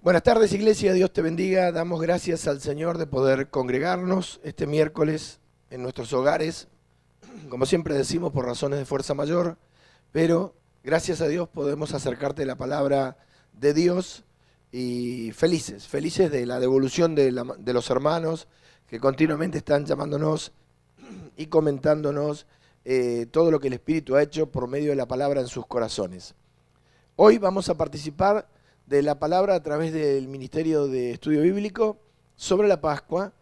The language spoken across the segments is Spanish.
Buenas tardes, iglesia, Dios te bendiga. Damos gracias al Señor de poder congregarnos este miércoles en nuestros hogares, como siempre decimos, por razones de fuerza mayor, pero gracias a Dios podemos acercarte la palabra de Dios y felices de la devolución de los hermanos que continuamente están llamándonos y comentándonos todo lo que el Espíritu ha hecho por medio de la palabra en sus corazones. Hoy vamos a participar de la palabra a través del Ministerio de Estudio Bíblico sobre la Pascua,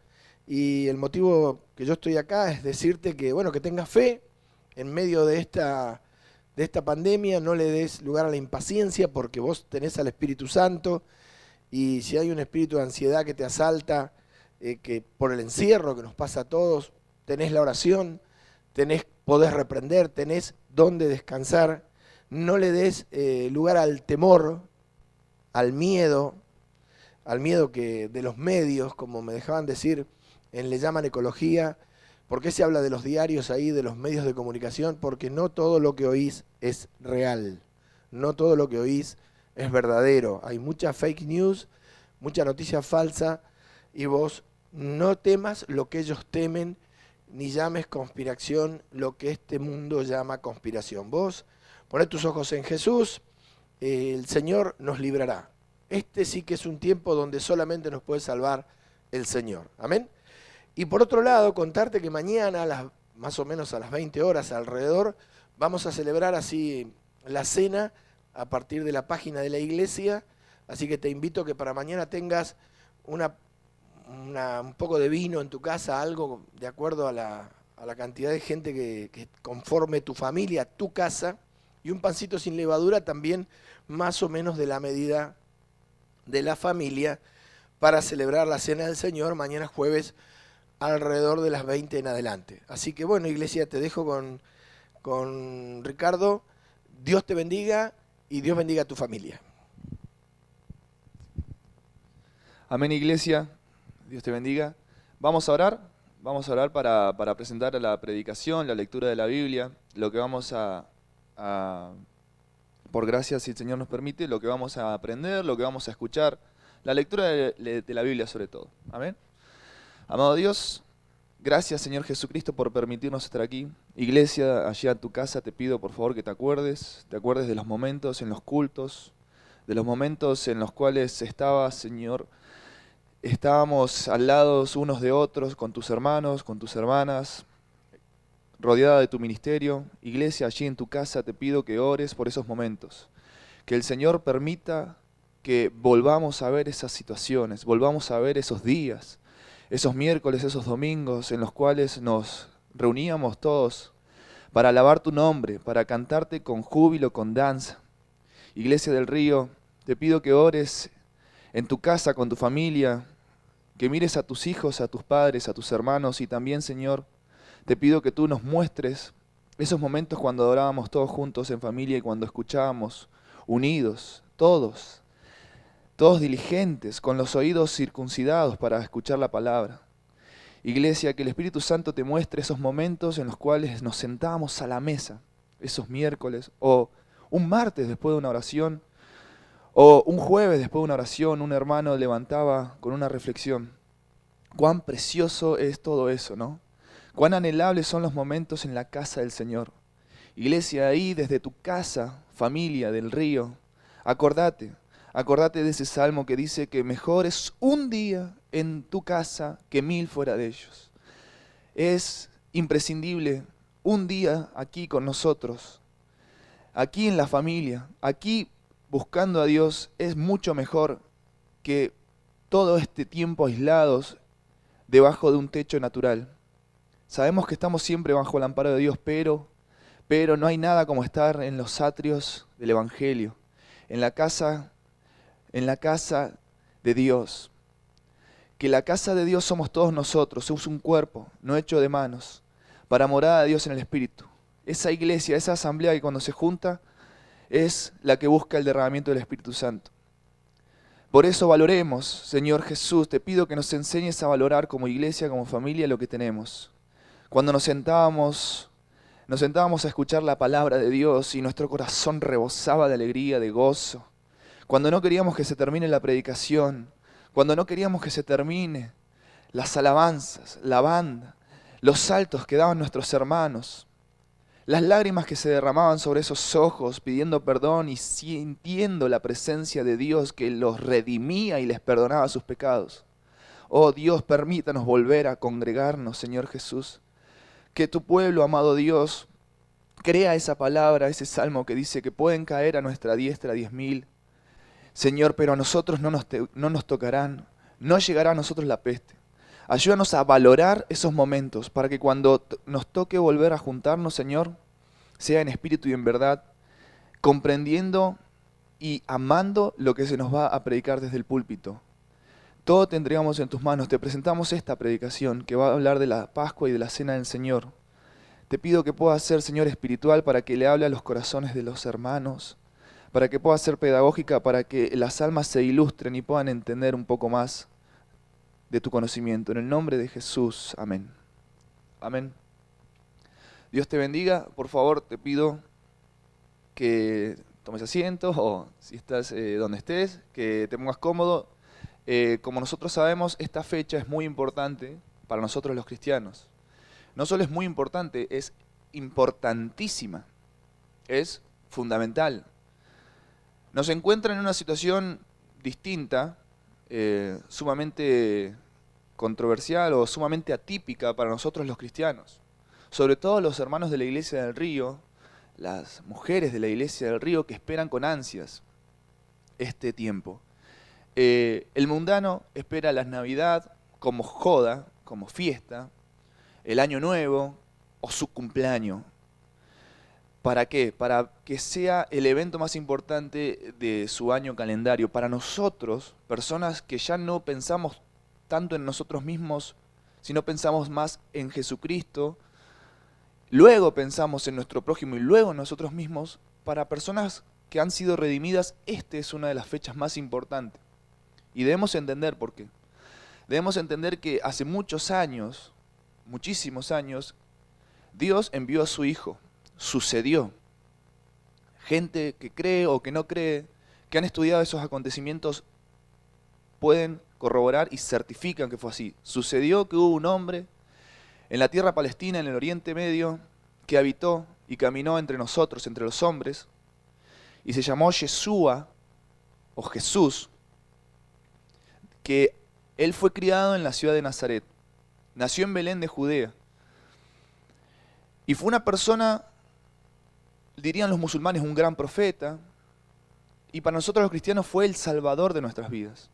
y el motivo que yo estoy acá es decirte que, bueno, que tengas fe en medio de esta pandemia, no le des lugar a la impaciencia porque vos tenés al Espíritu Santo, y si hay un espíritu de ansiedad que te asalta, que por el encierro que nos pasa a todos, tenés la oración, podés reprender, tenés dónde descansar. No le des lugar al temor, al miedo que de los medios, como me dejaban decir, le llaman ecología. ¿Por qué se habla de los diarios ahí, de los medios de comunicación? Porque no todo lo que oís es real, no todo lo que oís es verdadero. Hay mucha fake news, mucha noticia falsa, y vos no temas lo que ellos temen, ni llames conspiración lo que este mundo llama conspiración. Vos poné tus ojos en Jesús, el Señor nos librará. Este sí que es un tiempo donde solamente nos puede salvar el Señor. Amén. Y por otro lado, contarte que mañana, más o menos a las 20 horas alrededor, vamos a celebrar así la cena a partir de la página de la iglesia. Así que te invito a que para mañana tengas un poco de vino en tu casa, algo de acuerdo a la cantidad de gente que conforme tu familia, tu casa, y un pancito sin levadura también, más o menos de la medida de la familia, para celebrar la cena del Señor mañana jueves alrededor de las 20 en adelante. Así que bueno, iglesia, te dejo con Ricardo. Dios te bendiga y Dios bendiga a tu familia. Amén, iglesia. Dios te bendiga. Vamos a orar para presentar la predicación, la lectura de la Biblia, lo que vamos por gracia, si el Señor nos permite, lo que vamos a aprender, lo que vamos a escuchar, la lectura de la Biblia sobre todo. Amén. Amado Dios, gracias Señor Jesucristo por permitirnos estar aquí. Iglesia, allá en tu casa te pido por favor que te acuerdes de los momentos en los cultos, de los momentos en los cuales Señor, estábamos al lado unos de otros, con tus hermanos, con tus hermanas, rodeada de tu ministerio. Iglesia, allí en tu casa te pido que ores por esos momentos, que el Señor permita que volvamos a ver esas situaciones, volvamos a ver esos días, esos miércoles, esos domingos en los cuales nos reuníamos todos para alabar tu nombre, para cantarte con júbilo, con danza. Iglesia del Río, te pido que ores en tu casa con tu familia, que mires a tus hijos, a tus padres, a tus hermanos, y también, Señor, te pido que tú nos muestres esos momentos cuando adorábamos todos juntos en familia y cuando escuchábamos unidos, todos diligentes, con los oídos circuncidados para escuchar la palabra. Iglesia, que el Espíritu Santo te muestre esos momentos en los cuales nos sentábamos a la mesa, esos miércoles, o un martes después de una oración, o un jueves después de una oración, un hermano levantaba con una reflexión. Cuán precioso es todo eso, ¿no? Cuán anhelables son los momentos en la casa del Señor. Iglesia, ahí desde tu casa, familia del Río, acordate de ese salmo que dice que mejor es un día en tu casa que 1000 fuera de ellos. Es imprescindible un día aquí con nosotros, aquí en la familia, aquí buscando a Dios, es mucho mejor que todo este tiempo aislados debajo de un techo natural. Sabemos que estamos siempre bajo el amparo de Dios, pero no hay nada como estar en los atrios del Evangelio, en la casa de Dios. Que la casa de Dios somos todos nosotros, somos un cuerpo, no hecho de manos, para morada de Dios en el Espíritu. Esa iglesia, esa asamblea que cuando se junta es la que busca el derramamiento del Espíritu Santo. Por eso valoremos, Señor Jesús, te pido que nos enseñes a valorar como iglesia, como familia, lo que tenemos. Cuando nos sentábamos a escuchar la palabra de Dios y nuestro corazón rebosaba de alegría, de gozo. cuando no queríamos que se termine la predicación, cuando no queríamos que se termine las alabanzas, la banda, los saltos que daban nuestros hermanos, las lágrimas que se derramaban sobre esos ojos pidiendo perdón y sintiendo la presencia de Dios que los redimía y les perdonaba sus pecados. Oh Dios, permítanos volver a congregarnos, Señor Jesús. Que tu pueblo, amado Dios, crea esa palabra, ese salmo que dice que pueden caer a nuestra diestra 10.000. Señor, pero a nosotros no nos tocarán, no llegará a nosotros la peste. Ayúdanos a valorar esos momentos para que cuando nos toque volver a juntarnos, Señor, sea en espíritu y en verdad, comprendiendo y amando lo que se nos va a predicar desde el púlpito. Todo te entregamos en tus manos. Te presentamos esta predicación que va a hablar de la Pascua y de la Cena del Señor. Te pido que pueda ser, Señor, espiritual para que le hable a los corazones de los hermanos, para que pueda ser pedagógica, para que las almas se ilustren y puedan entender un poco más de tu conocimiento. En el nombre de Jesús. Amén. Amén. Dios te bendiga. Por favor, te pido que tomes asiento o si estás donde estés, que te pongas cómodo. Como nosotros sabemos, esta fecha es muy importante para nosotros los cristianos. No solo es muy importante, es importantísima. Es fundamental. Nos encuentra en una situación distinta, sumamente controversial o sumamente atípica para nosotros los cristianos. Sobre todo los hermanos de la Iglesia del Río, las mujeres de la Iglesia del Río que esperan con ansias este tiempo. El mundano espera la Navidad como joda, como fiesta, el Año Nuevo o su cumpleaños. ¿Para qué? Para que sea el evento más importante de su año calendario. Para nosotros, personas que ya no pensamos tanto en nosotros mismos, sino pensamos más en Jesucristo, luego pensamos en nuestro prójimo y luego en nosotros mismos, para personas que han sido redimidas, esta es una de las fechas más importantes. Y debemos entender por qué. Debemos entender que hace muchos años, muchísimos años, Dios envió a su Hijo. Sucedió. Gente que cree o que no cree, que han estudiado esos acontecimientos, pueden corroborar y certifican que fue así. Sucedió que hubo un hombre en la tierra palestina, en el Oriente Medio, que habitó y caminó entre nosotros, entre los hombres, y se llamó Yeshua, o Jesús, que él fue criado en la ciudad de Nazaret. Nació en Belén de Judea. Y fue una persona, dirían los musulmanes, un gran profeta, y para nosotros los cristianos fue el salvador de nuestras vidas.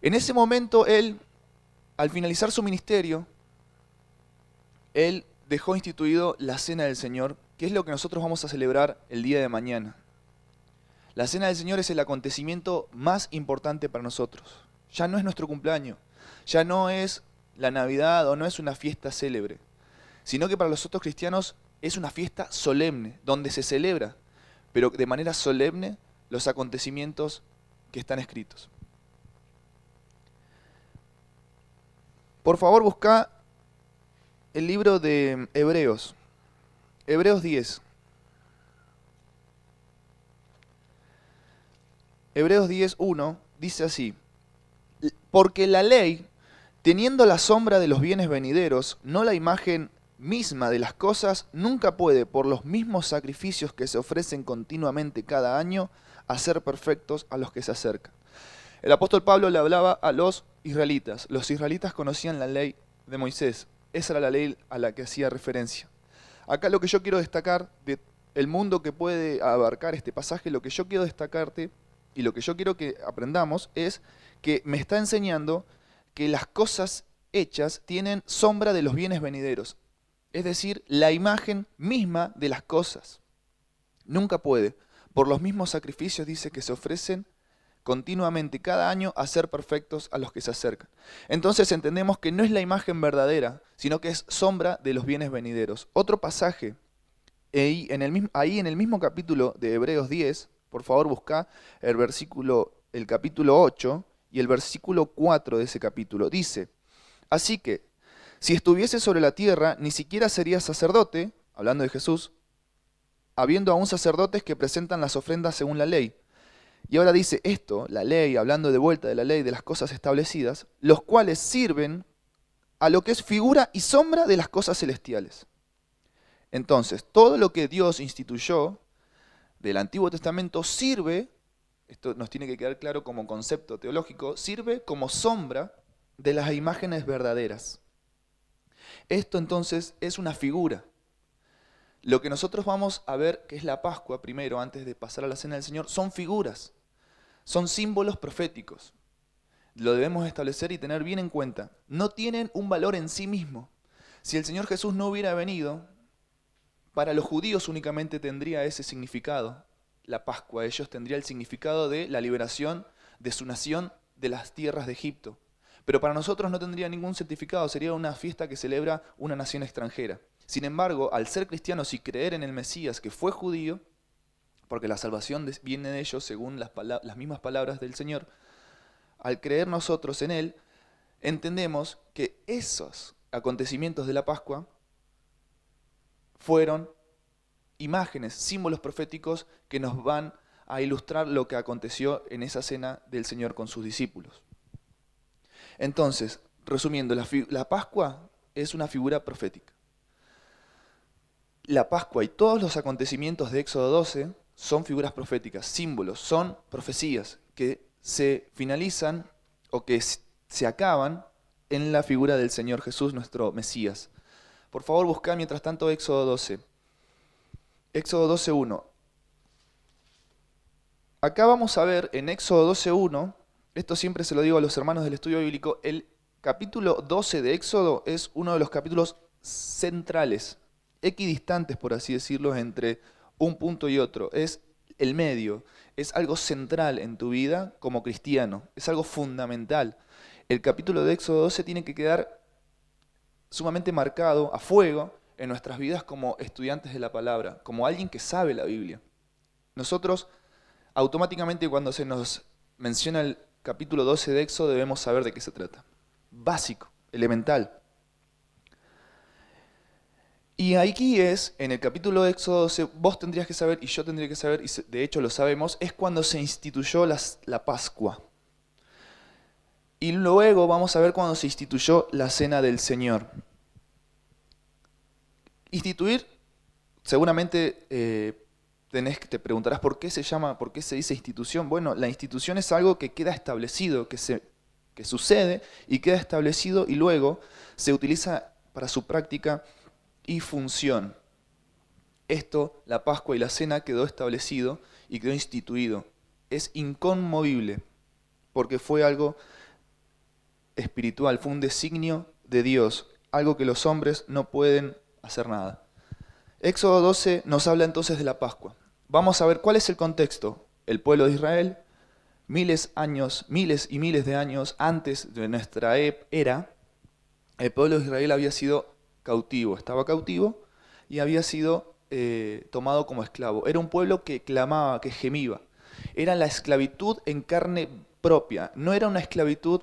En ese momento él, al finalizar su ministerio, él dejó instituido la Cena del Señor, que es lo que nosotros vamos a celebrar el día de mañana. La Cena del Señor es el acontecimiento más importante para nosotros. Ya no es nuestro cumpleaños, ya no es la Navidad o no es una fiesta célebre, sino que para los otros cristianos es una fiesta solemne, donde se celebra, pero de manera solemne, los acontecimientos que están escritos. Por favor, busca el libro de Hebreos, Hebreos 10. Hebreos 10:1 dice así: porque la ley, teniendo la sombra de los bienes venideros, no la imagen misma de las cosas, nunca puede, por los mismos sacrificios que se ofrecen continuamente cada año, hacer perfectos a los que se acercan. El apóstol Pablo le hablaba a los israelitas. Los israelitas conocían la ley de Moisés. Esa era la ley a la que hacía referencia. Acá lo que yo quiero destacar del mundo que puede abarcar este pasaje, lo que yo quiero destacarte y lo que yo quiero que aprendamos es que me está enseñando que las cosas hechas tienen sombra de los bienes venideros. Es decir, la imagen misma de las cosas. Nunca puede, por los mismos sacrificios, dice, que se ofrecen continuamente cada año a ser perfectos a los que se acercan. Entonces entendemos que no es la imagen verdadera, sino que es sombra de los bienes venideros. Otro pasaje, ahí en el mismo capítulo de Hebreos 10, por favor busca el capítulo 8 y el versículo 4 de ese capítulo. Dice: así que, si estuviese sobre la tierra, ni siquiera sería sacerdote, hablando de Jesús, habiendo aún sacerdotes que presentan las ofrendas según la ley, Y ahora dice esto, la ley, hablando de vuelta de la ley, de las cosas establecidas, los cuales sirven a lo que es figura y sombra de las cosas celestiales. Entonces, todo lo que Dios instituyó del Antiguo Testamento sirve, esto nos tiene que quedar claro como concepto teológico, sirve como sombra de las imágenes verdaderas. Esto entonces es una figura. Lo que nosotros vamos a ver, que es la Pascua primero, antes de pasar a la Cena del Señor, son figuras, son símbolos proféticos. Lo debemos establecer y tener bien en cuenta. No tienen un valor en sí mismo. Si el Señor Jesús no hubiera venido, para los judíos únicamente tendría ese significado. La Pascua, ellos tendrían el significado de la liberación de su nación de las tierras de Egipto. Pero para nosotros no tendría ningún significado, sería una fiesta que celebra una nación extranjera. Sin embargo, al ser cristianos y creer en el Mesías que fue judío, porque la salvación viene de ellos según las mismas palabras del Señor, al creer nosotros en Él, entendemos que esos acontecimientos de la Pascua fueron imágenes, símbolos proféticos que nos van a ilustrar lo que aconteció en esa cena del Señor con sus discípulos. Entonces, resumiendo, la Pascua es una figura profética. La Pascua y todos los acontecimientos de Éxodo 12 son figuras proféticas, símbolos, son profecías que se finalizan o que se acaban en la figura del Señor Jesús, nuestro Mesías. Por favor, buscá mientras tanto Éxodo 12. Éxodo 12:1. Acá vamos a ver en Éxodo 12:1, esto siempre se lo digo a los hermanos del estudio bíblico, el capítulo 12 de Éxodo es uno de los capítulos centrales, equidistantes, por así decirlo, entre un punto y otro. Es el medio, es algo central en tu vida como cristiano, es algo fundamental. El capítulo de Éxodo 12 tiene que quedar sumamente marcado a fuego en nuestras vidas como estudiantes de la palabra, como alguien que sabe la Biblia. Nosotros automáticamente cuando se nos menciona el capítulo 12 de Éxodo debemos saber de qué se trata. Básico, elemental. Y aquí es, en el capítulo de Éxodo 12, vos tendrías que saber y yo tendría que saber, y de hecho lo sabemos, es cuando se instituyó la Pascua. Y luego vamos a ver cuando se instituyó la Cena del Señor. Instituir, seguramente te preguntarás por qué se dice institución. Bueno, la institución es algo que queda establecido, que sucede y queda establecido y luego se utiliza para su práctica y función. Esto, la Pascua y la Cena, quedó establecido y quedó instituido. Es inconmovible porque fue algo espiritual, fue un designio de Dios, algo que los hombres no pueden hacer nada. Éxodo 12 nos habla entonces de la Pascua. Vamos a ver cuál es el contexto. El pueblo de Israel, miles y miles de años antes de nuestra era, el pueblo de Israel había sido cautivo, estaba cautivo y había sido tomado como esclavo. Era un pueblo que clamaba, que gemía. Era la esclavitud en carne propia, no era una esclavitud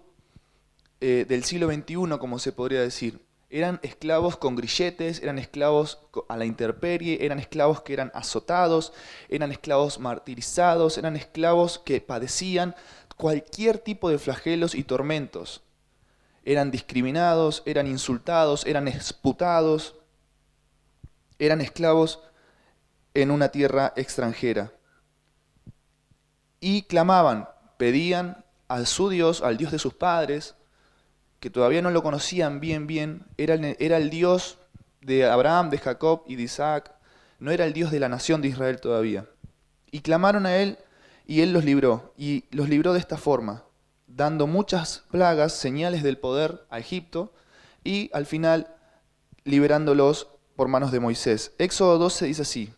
del siglo XXI, como se podría decir. Eran esclavos con grilletes, eran esclavos a la intemperie, eran esclavos que eran azotados, eran esclavos martirizados, eran esclavos que padecían cualquier tipo de flagelos y tormentos. Eran discriminados, eran insultados, eran exputados, eran esclavos en una tierra extranjera. Y clamaban, pedían a su Dios, al Dios de sus padres, que todavía no lo conocían bien, era el Dios de Abraham, de Jacob y de Isaac, no era el Dios de la nación de Israel todavía. Y clamaron a Él y Él los libró de esta forma, dando muchas plagas, señales del poder a Egipto y al final liberándolos por manos de Moisés. Éxodo 12 dice así: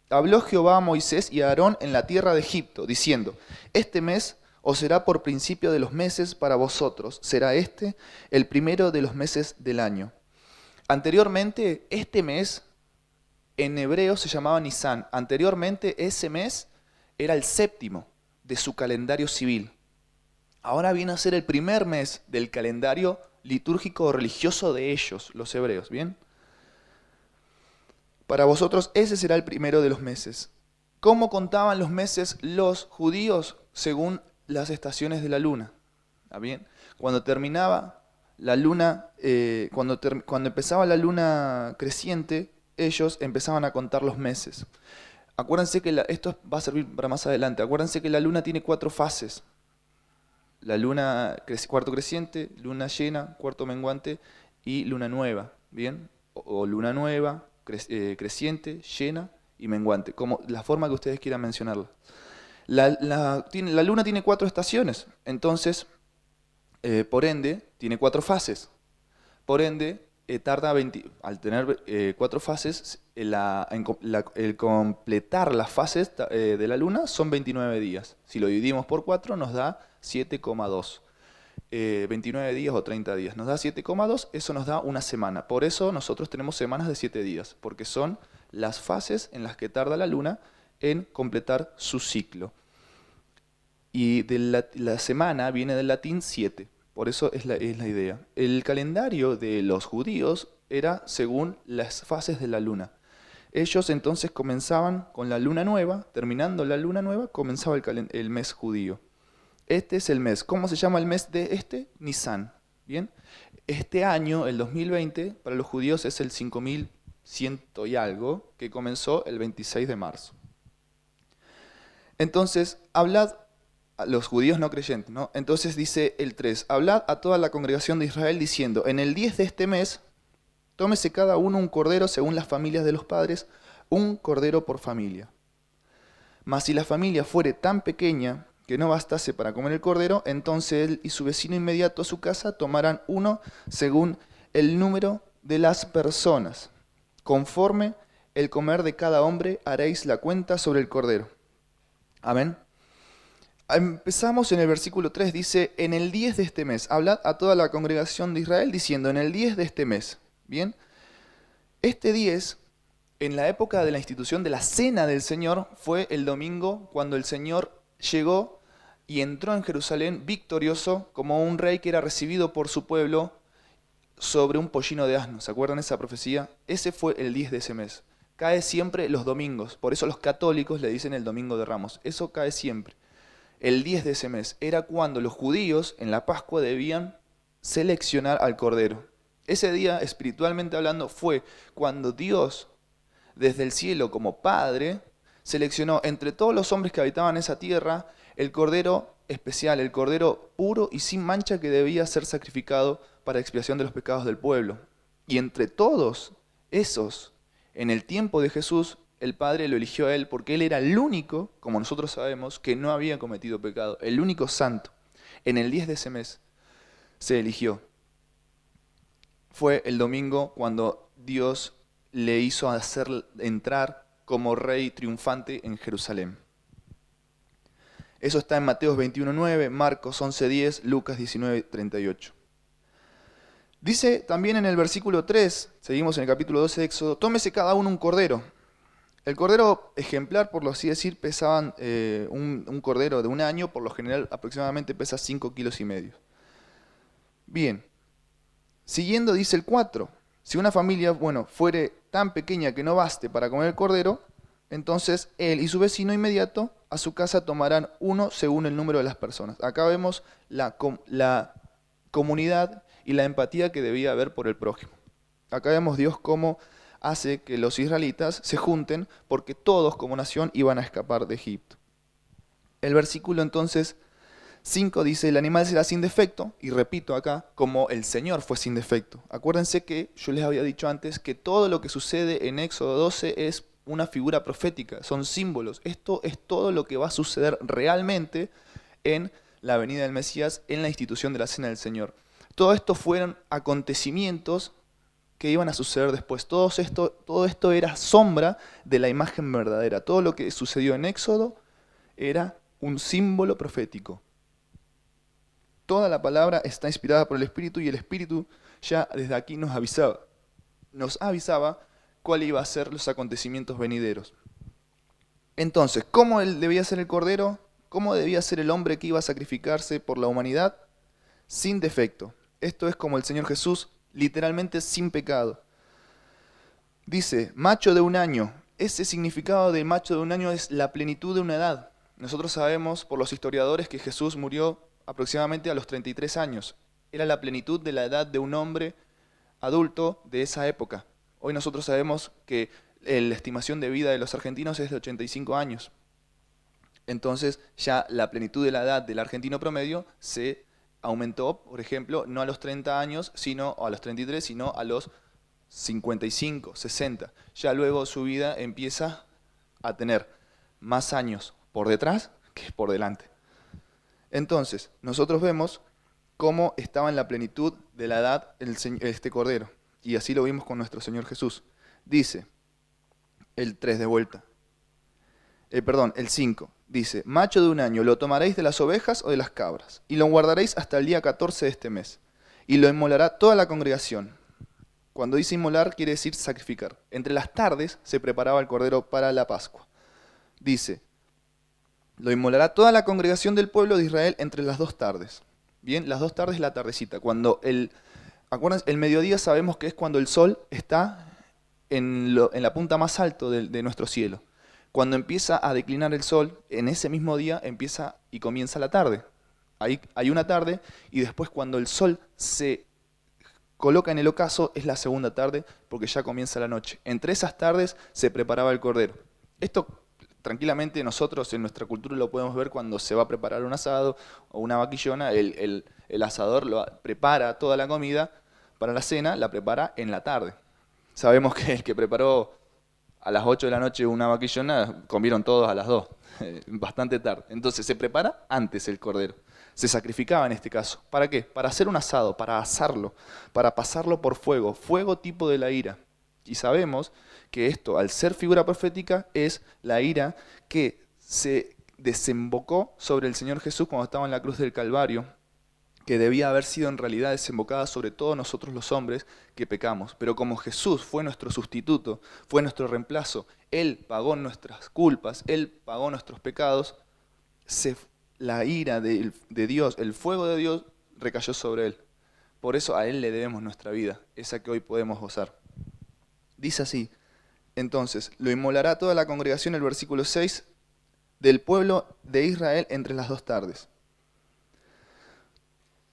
habló Jehová a Moisés y a Aarón en la tierra de Egipto, diciendo: este mes os será por principio de los meses para vosotros, será este el primero de los meses del año. Anteriormente, este mes en hebreo se llamaba Nisán. Anteriormente, ese mes era el séptimo de su calendario civil. Ahora viene a ser el primer mes del calendario litúrgico o religioso de ellos, los hebreos, ¿bien? Para vosotros ese será el primero de los meses. ¿Cómo contaban los meses los judíos? según las estaciones de la luna. ¿Está bien? Cuando terminaba la luna, cuando empezaba la luna creciente, ellos empezaban a contar los meses. Acuérdense que esto va a servir para más adelante. Acuérdense que la luna tiene 4 fases. La luna, cuarto creciente, luna llena, cuarto menguante y luna nueva. ¿Bien? O luna nueva, creciente, llena y menguante, como la forma que ustedes quieran mencionarla. La luna tiene 4 estaciones, entonces, por ende, tiene 4 fases. Por ende, tarda al tener 4 fases, el completar las fases de la luna son 29 días. Si lo dividimos por 4 nos da 7,2. 29 días o 30 días. Nos da 7,2, eso nos da una semana. Por eso nosotros tenemos semanas de 7 días, porque son las fases en las que tarda la luna en completar su ciclo. Y la semana viene del latín 7, por eso es la idea. El calendario de los judíos era según las fases de la luna. Ellos entonces comenzaban con la luna nueva, terminando la luna nueva, comenzaba el mes judío. Este es el mes. ¿Cómo se llama el mes de este? Nisan. ¿Bien? Este año, el 2020, para los judíos es el 5100 y algo, que comenzó el 26 de marzo. Entonces, hablad a los judíos no creyentes, ¿no? Entonces dice el 3, hablad a toda la congregación de Israel diciendo, en el 10 de este mes, tómese cada uno un cordero según las familias de los padres, un cordero por familia. Mas si la familia fuere tan pequeña que no bastase para comer el cordero, entonces él y su vecino inmediato a su casa tomarán uno según el número de las personas. Conforme el comer de cada hombre haréis la cuenta sobre el cordero. Amén. Empezamos en el versículo 3, dice, en el 10 de este mes, hablad a toda la congregación de Israel diciendo, en el 10 de este mes. Bien, este 10, en la época de la institución de la Cena del Señor, fue el domingo cuando el Señor llegó y entró en Jerusalén victorioso como un rey que era recibido por su pueblo sobre un pollino de asno. ¿Se acuerdan esa profecía? Ese fue el 10 de ese mes. Cae siempre los domingos, por eso los católicos le dicen el Domingo de Ramos. Eso cae siempre. El 10 de ese mes era cuando los judíos en la Pascua debían seleccionar al Cordero. Ese día, espiritualmente hablando, fue cuando Dios, desde el cielo como Padre, seleccionó entre todos los hombres que habitaban esa tierra el Cordero especial, el Cordero puro y sin mancha que debía ser sacrificado para expiación de los pecados del pueblo. Y entre todos esos, en el tiempo de Jesús, el Padre lo eligió a él porque él era el único, como nosotros sabemos, que no había cometido pecado, el único santo. En el 10 de ese mes se eligió. Fue el domingo cuando Dios le hizo hacer entrar como rey triunfante en Jerusalén. Eso está en Mateo 21:9, Marcos 11:10, Lucas 19:38. Dice también en el versículo 3, seguimos en el capítulo 12 de Éxodo, tómese cada uno un cordero. El cordero ejemplar, por lo así decir, pesaban un cordero de un año, por lo general aproximadamente pesa 5,5 kilos. Bien, siguiendo dice el 4, si una familia, fuere tan pequeña que no baste para comer el cordero, entonces él y su vecino inmediato a su casa tomarán uno según el número de las personas. Acá vemos la comunidad y la empatía que debía haber por el prójimo. Acá vemos Dios cómo hace que los israelitas se junten porque todos como nación iban a escapar de Egipto. El versículo entonces 5 dice, el animal será sin defecto, y repito acá, como el Señor fue sin defecto. Acuérdense que yo les había dicho antes que todo lo que sucede en Éxodo 12 es una figura profética, son símbolos. Esto es todo lo que va a suceder realmente en la venida del Mesías, en la institución de la Cena del Señor. Todo esto fueron acontecimientos que iban a suceder después. Todo esto era sombra de la imagen verdadera. Todo lo que sucedió en Éxodo era un símbolo profético. Toda la palabra está inspirada por el Espíritu y el Espíritu ya desde aquí nos avisaba cuáles iban a ser los acontecimientos venideros. Entonces, ¿cómo debía ser el Cordero? ¿Cómo debía ser el hombre que iba a sacrificarse por la humanidad? Sin defecto. Esto es como el Señor Jesús, literalmente sin pecado. Dice, macho de un año. Ese significado de macho de un año es la plenitud de una edad. nosotros sabemos por los historiadores que Jesús murió aproximadamente a los 33 años. Era la plenitud de la edad de un hombre adulto de esa época. Hoy nosotros sabemos que la estimación de vida de los argentinos es de 85 años. Entonces ya la plenitud de la edad del argentino promedio se aumentó, por ejemplo, no a los 30 años, sino a los 33, sino a los 55, 60. Ya luego su vida empieza a tener más años por detrás que por delante. Entonces, nosotros vemos cómo estaba en la plenitud de la edad este Cordero. Y así lo vimos con nuestro Señor Jesús. Dice, el 3 de vuelta. El 5. Dice, macho de un año, lo tomaréis de las ovejas o de las cabras, y lo guardaréis hasta el día 14 de este mes, y lo inmolará toda la congregación. Cuando dice inmolar, quiere decir sacrificar. Entre las tardes se preparaba el cordero para la Pascua. Dice, lo inmolará toda la congregación del pueblo de Israel entre las 2 tardes. Bien, las 2 tardes es la tardecita. Acuérdense, el mediodía sabemos que es cuando el sol está en la punta más alta de nuestro cielo. Cuando empieza a declinar el sol, en ese mismo día empieza y comienza la tarde. Hay una tarde y después cuando el sol se coloca en el ocaso es la segunda tarde porque ya comienza la noche. Entre esas tardes se preparaba el cordero. Esto tranquilamente nosotros en nuestra cultura lo podemos ver cuando se va a preparar un asado o una vaquillona, el asador prepara toda la comida para la cena, la prepara en la tarde. Sabemos que el que preparó a las 8 de la noche una vaquillona, comieron todos a las 2, bastante tarde. Entonces se prepara antes el cordero. Se sacrificaba en este caso. ¿Para qué? Para hacer un asado, para asarlo, para pasarlo por fuego, fuego tipo de la ira. Y sabemos que esto, al ser figura profética, es la ira que se desembocó sobre el Señor Jesús cuando estaba en la cruz del Calvario, que debía haber sido en realidad desembocada sobre todos nosotros los hombres que pecamos. Pero como Jesús fue nuestro sustituto, fue nuestro reemplazo, Él pagó nuestras culpas, Él pagó nuestros pecados, la ira de Dios, el fuego de Dios recayó sobre Él. Por eso a Él le debemos nuestra vida, esa que hoy podemos gozar. Dice así, entonces, lo inmolará toda la congregación, el versículo 6, del pueblo de Israel entre las 2 tardes.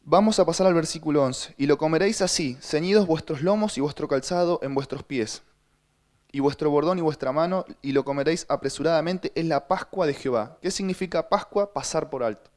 Vamos a pasar al versículo 11. Y lo comeréis así, ceñidos vuestros lomos y vuestro calzado en vuestros pies, y vuestro bordón y vuestra mano, y lo comeréis apresuradamente, es la Pascua de Jehová. ¿Qué significa Pascua? Pasar por alto.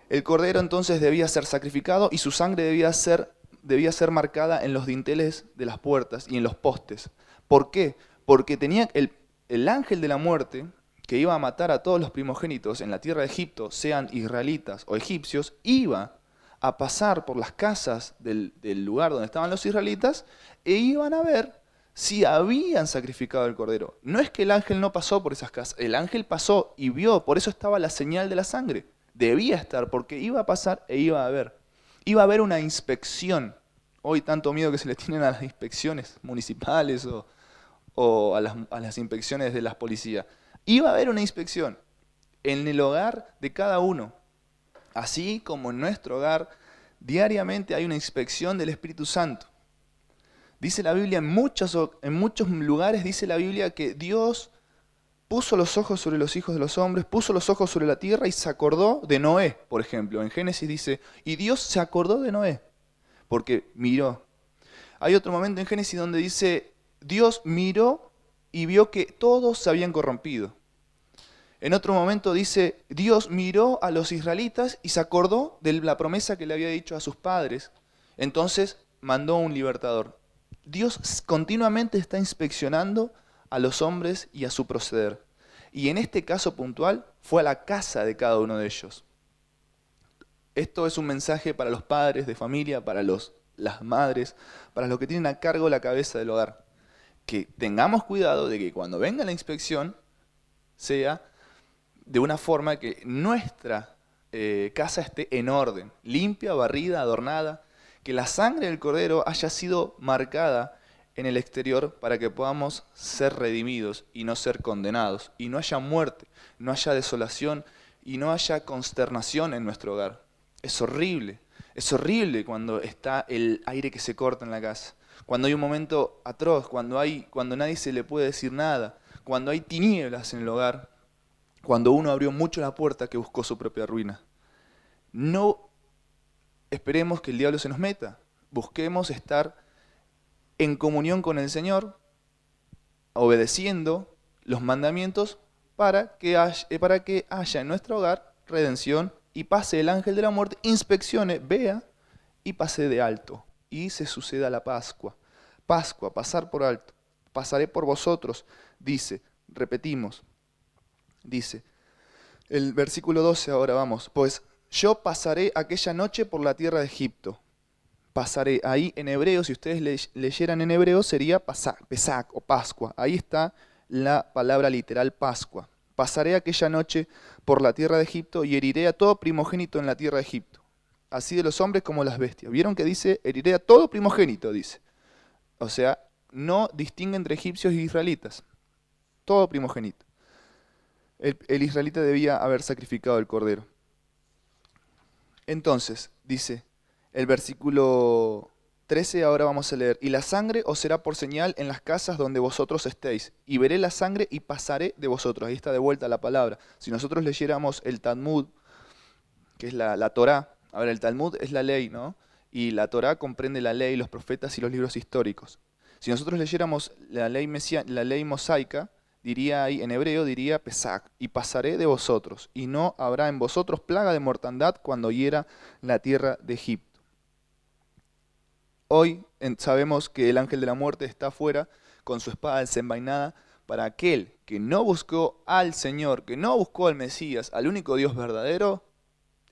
El cordero entonces debía ser sacrificado y su sangre debía ser marcada en los dinteles de las puertas y en los postes. ¿Por qué? Porque tenía el ángel de la muerte, que iba a matar a todos los primogénitos en la tierra de Egipto, sean israelitas o egipcios, iba a pasar por las casas del lugar donde estaban los israelitas e iban a ver si habían sacrificado el cordero. No es que el ángel no pasó por esas casas, el ángel pasó y vio, por eso estaba la señal de la sangre. Debía estar, porque iba a pasar e iba a ver. Iba a haber una inspección. Hoy tanto miedo que se le tienen a las inspecciones municipales o a las inspecciones de las policías. Iba a haber una inspección en el hogar de cada uno. Así como en nuestro hogar, diariamente hay una inspección del Espíritu Santo. Dice la Biblia, en muchos lugares dice la Biblia que Dios puso los ojos sobre los hijos de los hombres, puso los ojos sobre la tierra y se acordó de Noé, por ejemplo. En Génesis dice, y Dios se acordó de Noé, porque miró. Hay otro momento en Génesis donde dice, Dios miró y vio que todos se habían corrompido. En otro momento dice, Dios miró a los israelitas y se acordó de la promesa que le había dicho a sus padres. Entonces mandó un libertador. Dios continuamente está inspeccionando a los hombres y a su proceder. Y en este caso puntual fue a la casa de cada uno de ellos. Esto es un mensaje para los padres de familia, para las madres, para los que tienen a cargo la cabeza del hogar. Que tengamos cuidado de que cuando venga la inspección sea de una forma que nuestra casa esté en orden, limpia, barrida, adornada, que la sangre del cordero haya sido marcada en el exterior para que podamos ser redimidos y no ser condenados, y no haya muerte, no haya desolación y no haya consternación en nuestro hogar. Es horrible cuando está el aire que se corta en la casa, cuando hay un momento atroz, cuando nadie se le puede decir nada, cuando hay tinieblas en el hogar, cuando uno abrió mucho la puerta que buscó su propia ruina. No esperemos que el diablo se nos meta. Busquemos estar en comunión con el Señor, obedeciendo los mandamientos para que haya en nuestro hogar redención y pase el ángel de la muerte, inspeccione, vea y pase de alto. Y se suceda la Pascua. Pascua, pasar por alto. Pasaré por vosotros, dice, repetimos, dice, el versículo 12 ahora vamos, pues yo pasaré aquella noche por la tierra de Egipto. Pasaré, ahí en hebreo, si ustedes leyeran en hebreo, sería Pesach o Pascua. Ahí está la palabra literal Pascua. Pasaré aquella noche por la tierra de Egipto y heriré a todo primogénito en la tierra de Egipto, así de los hombres como las bestias. ¿Vieron que dice heriré a todo primogénito? Dice. O sea, no distingue entre egipcios y israelitas. Todo primogénito. El israelita debía haber sacrificado el cordero. Entonces, dice el versículo 13, ahora vamos a leer. Y la sangre os será por señal en las casas donde vosotros estéis. Y veré la sangre y pasaré de vosotros. Ahí está de vuelta la palabra. Si nosotros leyéramos el Talmud, que es la Torá. A ver, el Talmud es la ley, ¿no? Y la Torá comprende la ley, los profetas y los libros históricos. Si nosotros leyéramos la ley mosaica, diría ahí, en hebreo diría Pesach, y pasaré de vosotros, y no habrá en vosotros plaga de mortandad cuando hiera la tierra de Egipto. Hoy sabemos que el ángel de la muerte está afuera con su espada desenvainada para aquel que no buscó al Señor, que no buscó al Mesías, al único Dios verdadero,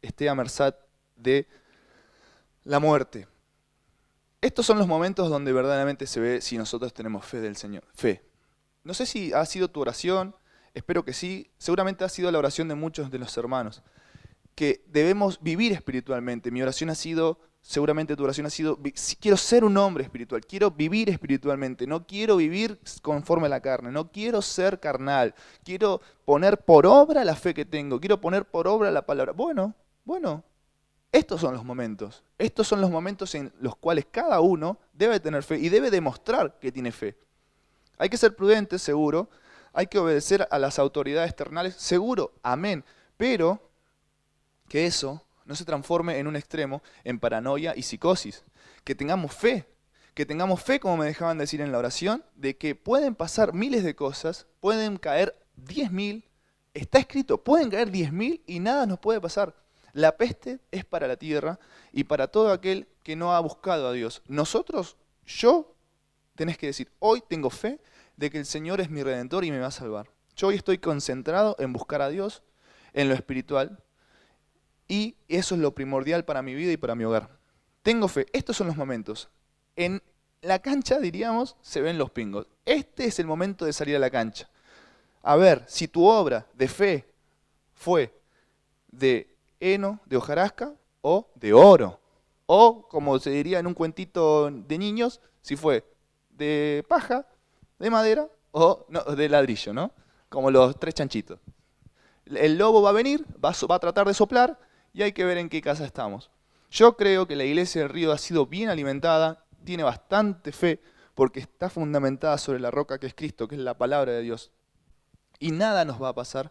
esté a merced de la muerte. Estos son los momentos donde verdaderamente se ve si nosotros tenemos fe del Señor. Fe. No sé si ha sido tu oración, espero que sí, seguramente ha sido la oración de muchos de los hermanos, que debemos vivir espiritualmente. Mi oración ha sido, seguramente tu oración ha sido, quiero ser un hombre espiritual, quiero vivir espiritualmente, no quiero vivir conforme a la carne, no quiero ser carnal, quiero poner por obra la fe que tengo, quiero poner por obra la palabra. Bueno, estos son los momentos en los cuales cada uno debe tener fe y debe demostrar que tiene fe. Hay que ser prudentes, seguro, hay que obedecer a las autoridades terrenales, seguro, amén, pero que eso no se transforme en un extremo, en paranoia y psicosis. Que tengamos fe, como me dejaban decir en la oración, de que pueden pasar miles de cosas, pueden caer 10.000, está escrito, pueden caer 10.000 y nada nos puede pasar. La peste es para la tierra y para todo aquel que no ha buscado a Dios. Tenés que decir, hoy tengo fe de que el Señor es mi Redentor y me va a salvar. Yo hoy estoy concentrado en buscar a Dios, en lo espiritual, y eso es lo primordial para mi vida y para mi hogar. Tengo fe. Estos son los momentos. En la cancha, diríamos, se ven los pingos. Este es el momento de salir a la cancha. A ver, si tu obra de fe fue de heno, de hojarasca o de oro. O, como se diría en un cuentito de niños, si fue de paja, de madera o no, de ladrillo, ¿no? Como los tres chanchitos. El lobo va a venir, va a tratar de soplar y hay que ver en qué casa estamos. Yo creo que la iglesia del Río ha sido bien alimentada, tiene bastante fe, porque está fundamentada sobre la roca que es Cristo, que es la palabra de Dios. Y nada nos va a pasar.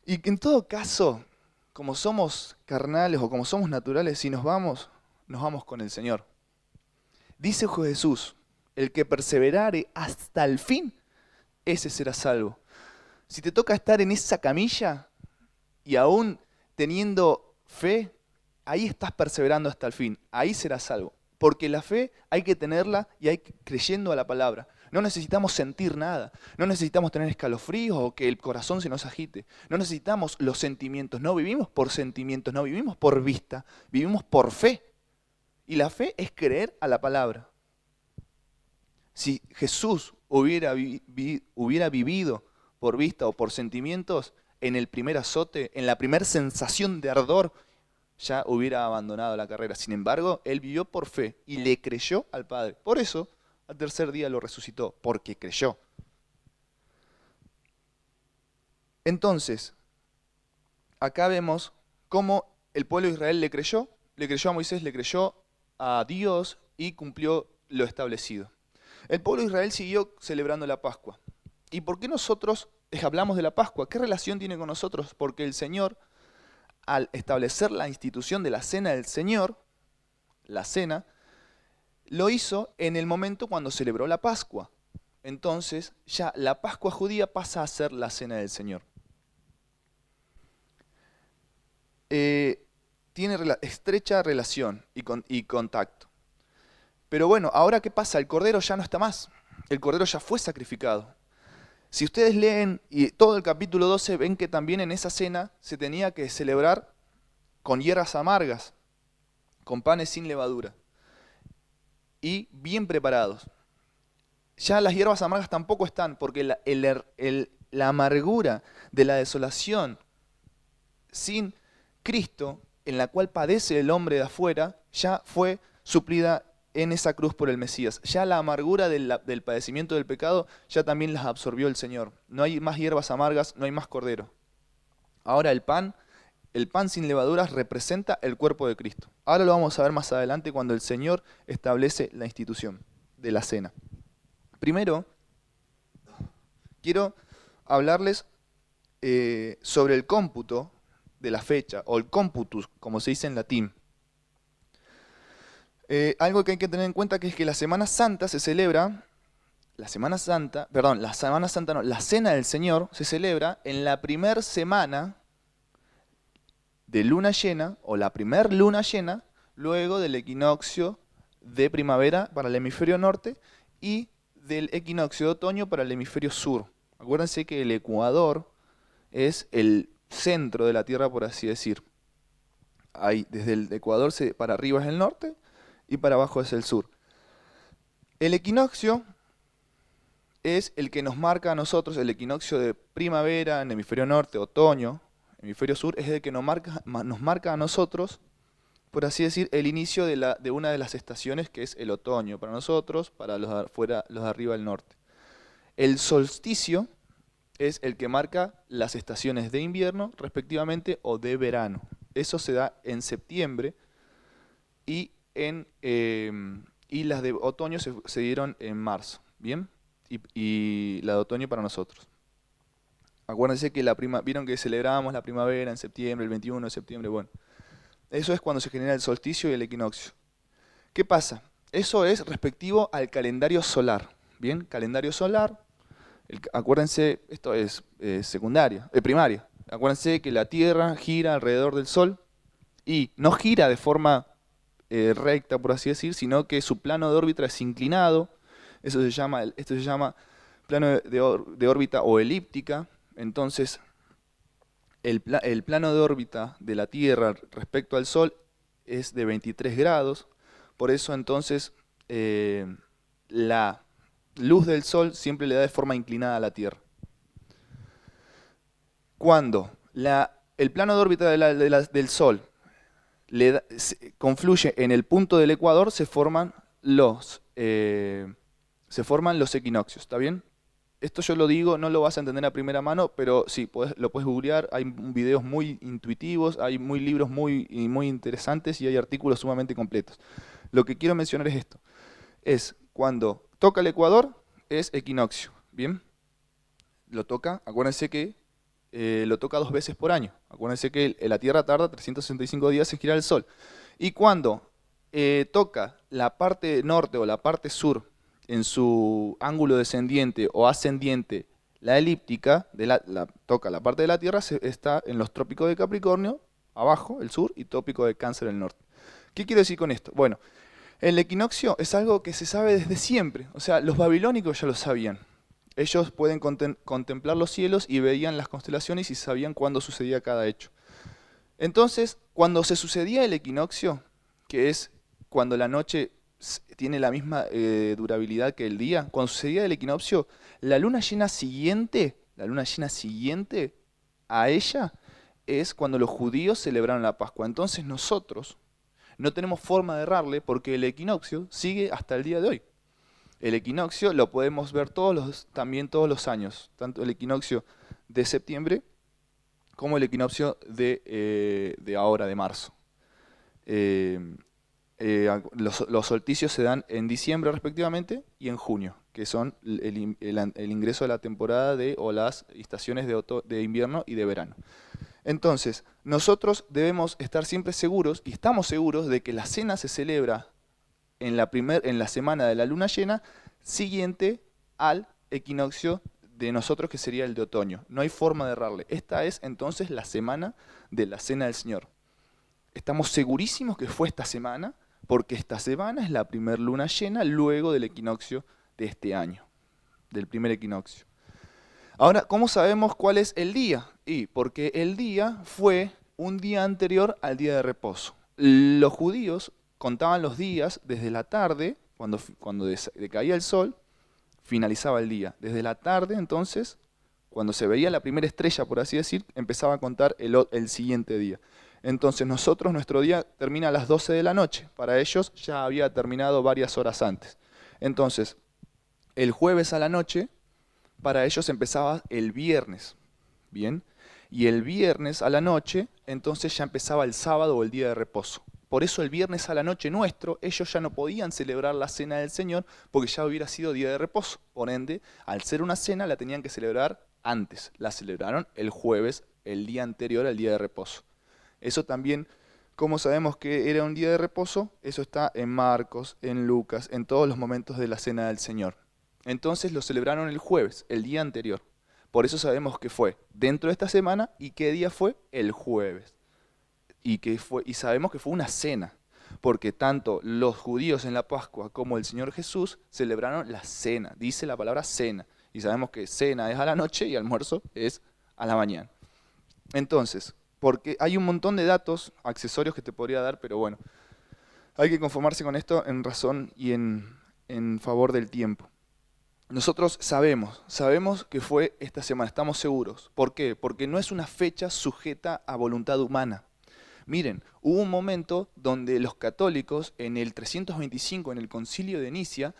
Y que en todo caso, como somos carnales o como somos naturales, si nos vamos con el Señor. Dice Jesús, el que perseverare hasta el fin, ese será salvo. Si te toca estar en esa camilla y aún teniendo fe, ahí estás perseverando hasta el fin, ahí serás salvo. Porque la fe hay que tenerla y hay creyendo a la palabra. No necesitamos sentir nada, no necesitamos tener escalofríos o que el corazón se nos agite. No necesitamos los sentimientos, no vivimos por sentimientos, no vivimos por vista, vivimos por fe. Y la fe es creer a la palabra. Si Jesús hubiera vivido por vista o por sentimientos, en el primer azote, en la primera sensación de ardor, ya hubiera abandonado la carrera. Sin embargo, él vivió por fe y le creyó al Padre. Por eso, al tercer día lo resucitó, porque creyó. Entonces, acá vemos cómo el pueblo de Israel le creyó a Moisés, le creyó a Dios y cumplió lo establecido. El pueblo de Israel siguió celebrando la Pascua. ¿Y por qué nosotros hablamos de la Pascua. ¿Qué relación tiene con nosotros? Porque el Señor, al establecer la institución de la Cena del Señor, la cena, lo hizo en el momento cuando celebró la Pascua. Entonces, ya la Pascua judía pasa a ser la Cena del Señor. Tiene estrecha relación y contacto. Pero bueno, ahora ¿qué pasa? El Cordero ya no está más. El Cordero ya fue sacrificado. Si ustedes leen y todo el capítulo 12, ven que también en esa cena se tenía que celebrar con hierbas amargas, con panes sin levadura y bien preparados. Ya las hierbas amargas tampoco están, porque la amargura de la desolación sin Cristo, en la cual padece el hombre de afuera, ya fue suplida en esa cruz por el Mesías. Ya la amargura del padecimiento del pecado ya también las absorbió el Señor. No hay más hierbas amargas, no hay más cordero. Ahora el pan sin levaduras representa el cuerpo de Cristo. Ahora lo vamos a ver más adelante cuando el Señor establece la institución de la cena. Primero, quiero hablarles sobre el cómputo de la fecha, o el cómputus, como se dice en latín. Algo que hay que tener en cuenta que es que la Semana Santa se celebra, la Cena del Señor se celebra en la primer semana de luna llena, o la primer luna llena, luego del equinoccio de primavera para el hemisferio norte y del equinoccio de otoño para el hemisferio sur. Acuérdense que el ecuador es el centro de la Tierra, por así decir. Ahí, desde el ecuador para arriba es el norte y para abajo es el sur. El equinoccio es el que nos marca a nosotros, el equinoccio de primavera en el hemisferio norte, otoño, hemisferio sur, es el que nos marca a nosotros, por así decir, el inicio de una de las estaciones, que es el otoño para nosotros, para los de arriba del norte. El solsticio es el que marca las estaciones de invierno, respectivamente, o de verano. Eso se da en septiembre y las de otoño se dieron en marzo, ¿bien? Y la de otoño para nosotros. Acuérdense que vieron que celebrábamos la primavera en septiembre, el 21 de septiembre, bueno. Eso es cuando se genera el solsticio y el equinoccio. ¿Qué pasa? Eso es respectivo al calendario solar, ¿bien? Calendario solar, acuérdense, esto es primaria. Acuérdense que la Tierra gira alrededor del Sol y no gira de forma recta, por así decir, sino que su plano de órbita es inclinado. Esto se llama plano de órbita o elíptica. Entonces, el plano de órbita de la Tierra respecto al Sol es de 23 grados. Por eso, entonces, la luz del Sol siempre le da de forma inclinada a la Tierra. Cuando el plano de órbita del Sol confluye en el punto del ecuador, se forman los equinoccios, ¿está bien? Esto yo lo digo, no lo vas a entender a primera mano, pero sí, lo puedes googlear, hay videos muy intuitivos, hay libros muy interesantes y hay artículos sumamente completos. Lo que quiero mencionar es esto, es cuando toca el ecuador, es equinoccio, ¿bien? Lo toca, acuérdense que lo toca 2 veces por año. Acuérdense que la Tierra tarda 365 días en girar el Sol. Y cuando toca la parte norte o la parte sur en su ángulo descendiente o ascendiente, la elíptica, toca la parte de la Tierra, está en los trópicos de Capricornio, abajo, el sur, y trópico de Cáncer, el norte. ¿Qué quiero decir con esto? Bueno, el equinoccio es algo que se sabe desde siempre. O sea, los babilónicos ya lo sabían. Ellos pueden contemplar los cielos y veían las constelaciones y sabían cuándo sucedía cada hecho. Entonces, cuando se sucedía el equinoccio, que es cuando la noche tiene la misma durabilidad que el día, cuando sucedía el equinoccio, la luna llena siguiente a ella es cuando los judíos celebraron la Pascua. Entonces nosotros no tenemos forma de errarle porque el equinoccio sigue hasta el día de hoy. El equinoccio lo podemos ver también todos los años, tanto el equinoccio de septiembre como el equinoccio de ahora, de marzo. Los solsticios se dan en diciembre respectivamente y en junio. que son el ingreso de la temporada o las estaciones de invierno y de verano. Entonces, nosotros debemos estar siempre seguros, y estamos seguros, de que la cena se celebra en la semana de la luna llena siguiente al equinoccio de nosotros, que sería el de otoño. No hay forma de errarle. Esta es entonces la semana de la Cena del Señor. Estamos segurísimos que fue esta semana, porque esta semana es la primer luna llena luego del equinoccio de este año, del primer equinoccio. Ahora, ¿cómo sabemos cuál es el día? Porque el día fue un día anterior al día de reposo. Los judíos contaban los días desde la tarde, cuando decaía el sol, finalizaba el día. Desde la tarde, entonces, cuando se veía la primera estrella, por así decir, empezaba a contar el siguiente día. Entonces nuestro día termina a las 12 de la noche. Para ellos ya había terminado varias horas antes. Entonces, el jueves a la noche, para ellos empezaba el viernes. ¿Bien? Y el viernes a la noche, entonces ya empezaba el sábado o el día de reposo. Por eso el viernes a la noche nuestro, ellos ya no podían celebrar la cena del Señor porque ya hubiera sido día de reposo. Por ende, al ser una cena la tenían que celebrar antes. La celebraron el jueves, el día anterior al día de reposo. Eso también, ¿cómo sabemos que era un día de reposo? Eso está en Marcos, en Lucas, en todos los momentos de la cena del Señor. Entonces lo celebraron el jueves, el día anterior. Por eso sabemos que fue dentro de esta semana. ¿Y qué día fue? El jueves. Y sabemos que fue una cena, porque tanto los judíos en la Pascua como el Señor Jesús celebraron la cena. Dice la palabra cena. Y sabemos que cena es a la noche y almuerzo es a la mañana. Entonces, porque hay un montón de datos, accesorios que te podría dar, pero bueno, hay que conformarse con esto en razón y en favor del tiempo. Nosotros sabemos que fue esta semana, estamos seguros. ¿Por qué? Porque no es una fecha sujeta a voluntad humana. Miren, hubo un momento donde los católicos, en el 325, en el concilio de Nicea,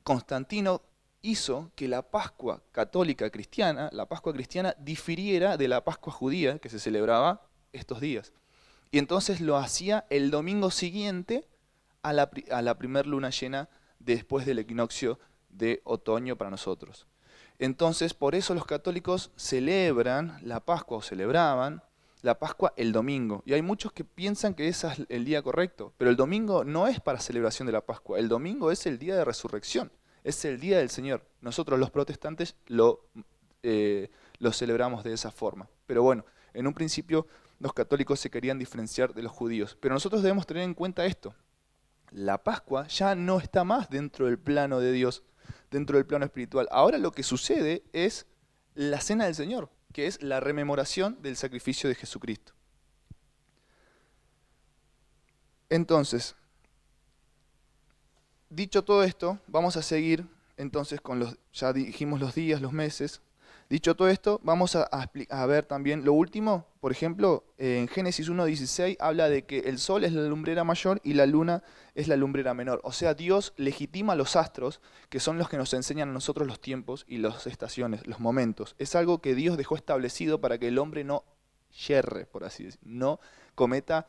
Constantino hizo que la Pascua católica cristiana, la Pascua cristiana, difiriera de la Pascua judía que se celebraba estos días. Y entonces lo hacía el domingo siguiente a la primer luna llena después del equinoccio de otoño para nosotros. Entonces, por eso los católicos celebran la Pascua, o celebraban la Pascua el domingo. Y hay muchos que piensan que ese es el día correcto, pero el domingo no es para celebración de la Pascua, el domingo es el día de resurrección, es el día del Señor. Nosotros los protestantes lo celebramos de esa forma. Pero bueno, en un principio los católicos se querían diferenciar de los judíos, pero nosotros debemos tener en cuenta esto. La Pascua ya no está más dentro del plano de Dios, dentro del plano espiritual. Ahora lo que sucede es la Cena del Señor, que es la rememoración del sacrificio de Jesucristo. Entonces, dicho todo esto, vamos a seguir entonces con ya dijimos los días, los meses. Dicho todo esto, vamos a ver también lo último. Por ejemplo, en Génesis 1:16 habla de que el sol es la lumbrera mayor y la luna es la lumbrera menor. O sea, Dios legitima los astros, que son los que nos enseñan a nosotros los tiempos y las estaciones, los momentos. Es algo que Dios dejó establecido para que el hombre no yerre, por así decir, no cometa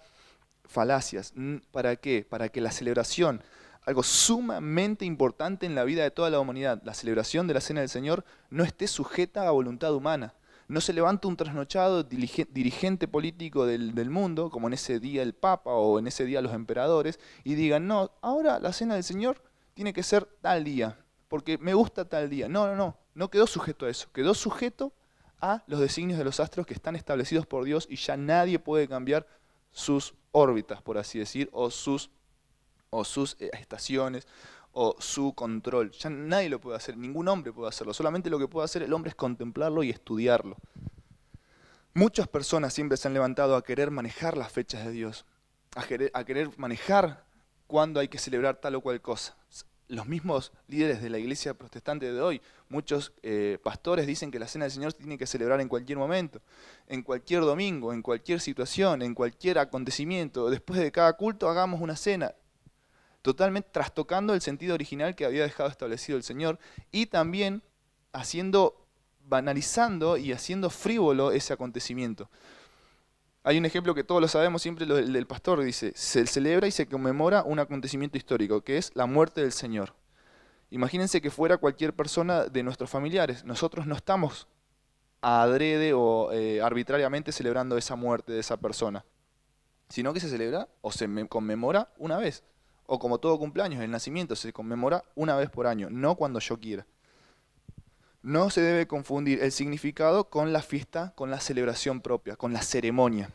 falacias. ¿Para qué? Para que la celebración, algo sumamente importante en la vida de toda la humanidad, la celebración de la Cena del Señor, no esté sujeta a voluntad humana. No se levanta un trasnochado dirigente político del mundo, como en ese día el Papa o en ese día los emperadores, y digan, no, ahora la Cena del Señor tiene que ser tal día, porque me gusta tal día. No quedó sujeto a eso, quedó sujeto a los designios de los astros que están establecidos por Dios y ya nadie puede cambiar sus órbitas, por así decir, o sus estaciones, o su control. Ya nadie lo puede hacer, ningún hombre puede hacerlo. Solamente lo que puede hacer el hombre es contemplarlo y estudiarlo. Muchas personas siempre se han levantado a querer manejar las fechas de Dios, a querer manejar cuándo hay que celebrar tal o cual cosa. Los mismos líderes de la iglesia protestante de hoy, muchos pastores dicen que la Cena del Señor tiene que celebrar en cualquier momento, en cualquier domingo, en cualquier situación, en cualquier acontecimiento. Después de cada culto hagamos una cena. Totalmente trastocando el sentido original que había dejado establecido el Señor y también banalizando y haciendo frívolo ese acontecimiento. Hay un ejemplo que todos lo sabemos, siempre el del pastor dice, se celebra y se conmemora un acontecimiento histórico, que es la muerte del Señor. Imagínense que fuera cualquier persona de nuestros familiares. Nosotros no estamos adrede o arbitrariamente celebrando esa muerte de esa persona, sino que se celebra o se conmemora una vez. O como todo cumpleaños, el nacimiento se conmemora una vez por año, no cuando yo quiera. No se debe confundir el significado con la fiesta, con la celebración propia, con la ceremonia.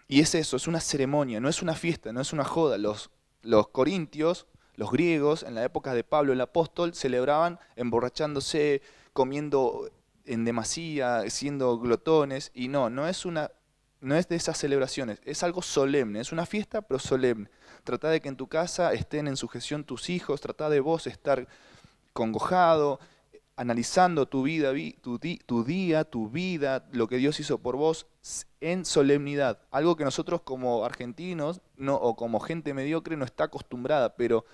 Y es eso, es una ceremonia, no es una fiesta, no es una joda. Los corintios, los griegos, en la época de Pablo el apóstol, celebraban emborrachándose, comiendo en demasía, siendo glotones, y no es de esas celebraciones, es algo solemne, es una fiesta pero solemne. Trata de que en tu casa estén en sujeción tus hijos, trata de vos estar congojado, analizando tu vida, tu día, tu vida, lo que Dios hizo por vos en solemnidad. Algo que nosotros como argentinos o como gente mediocre no está acostumbrada, pero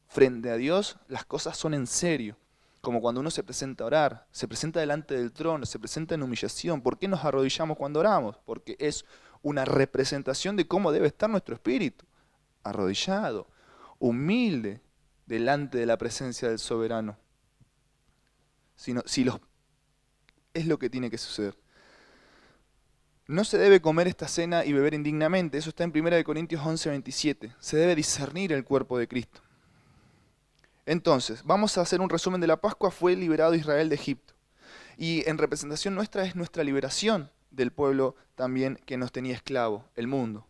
frente a Dios las cosas son en serio. Como cuando uno se presenta a orar, se presenta delante del trono, se presenta en humillación. ¿Por qué nos arrodillamos cuando oramos? Porque es una representación de cómo debe estar nuestro espíritu. Arrodillado, humilde, delante de la presencia del soberano. Es lo que tiene que suceder. No se debe comer esta cena y beber indignamente. Eso está en 1 Corintios 11:27. Se debe discernir el cuerpo de Cristo. Entonces, vamos a hacer un resumen de la Pascua. Fue liberado Israel de Egipto. Y en representación nuestra es nuestra liberación del pueblo también que nos tenía esclavo, el mundo.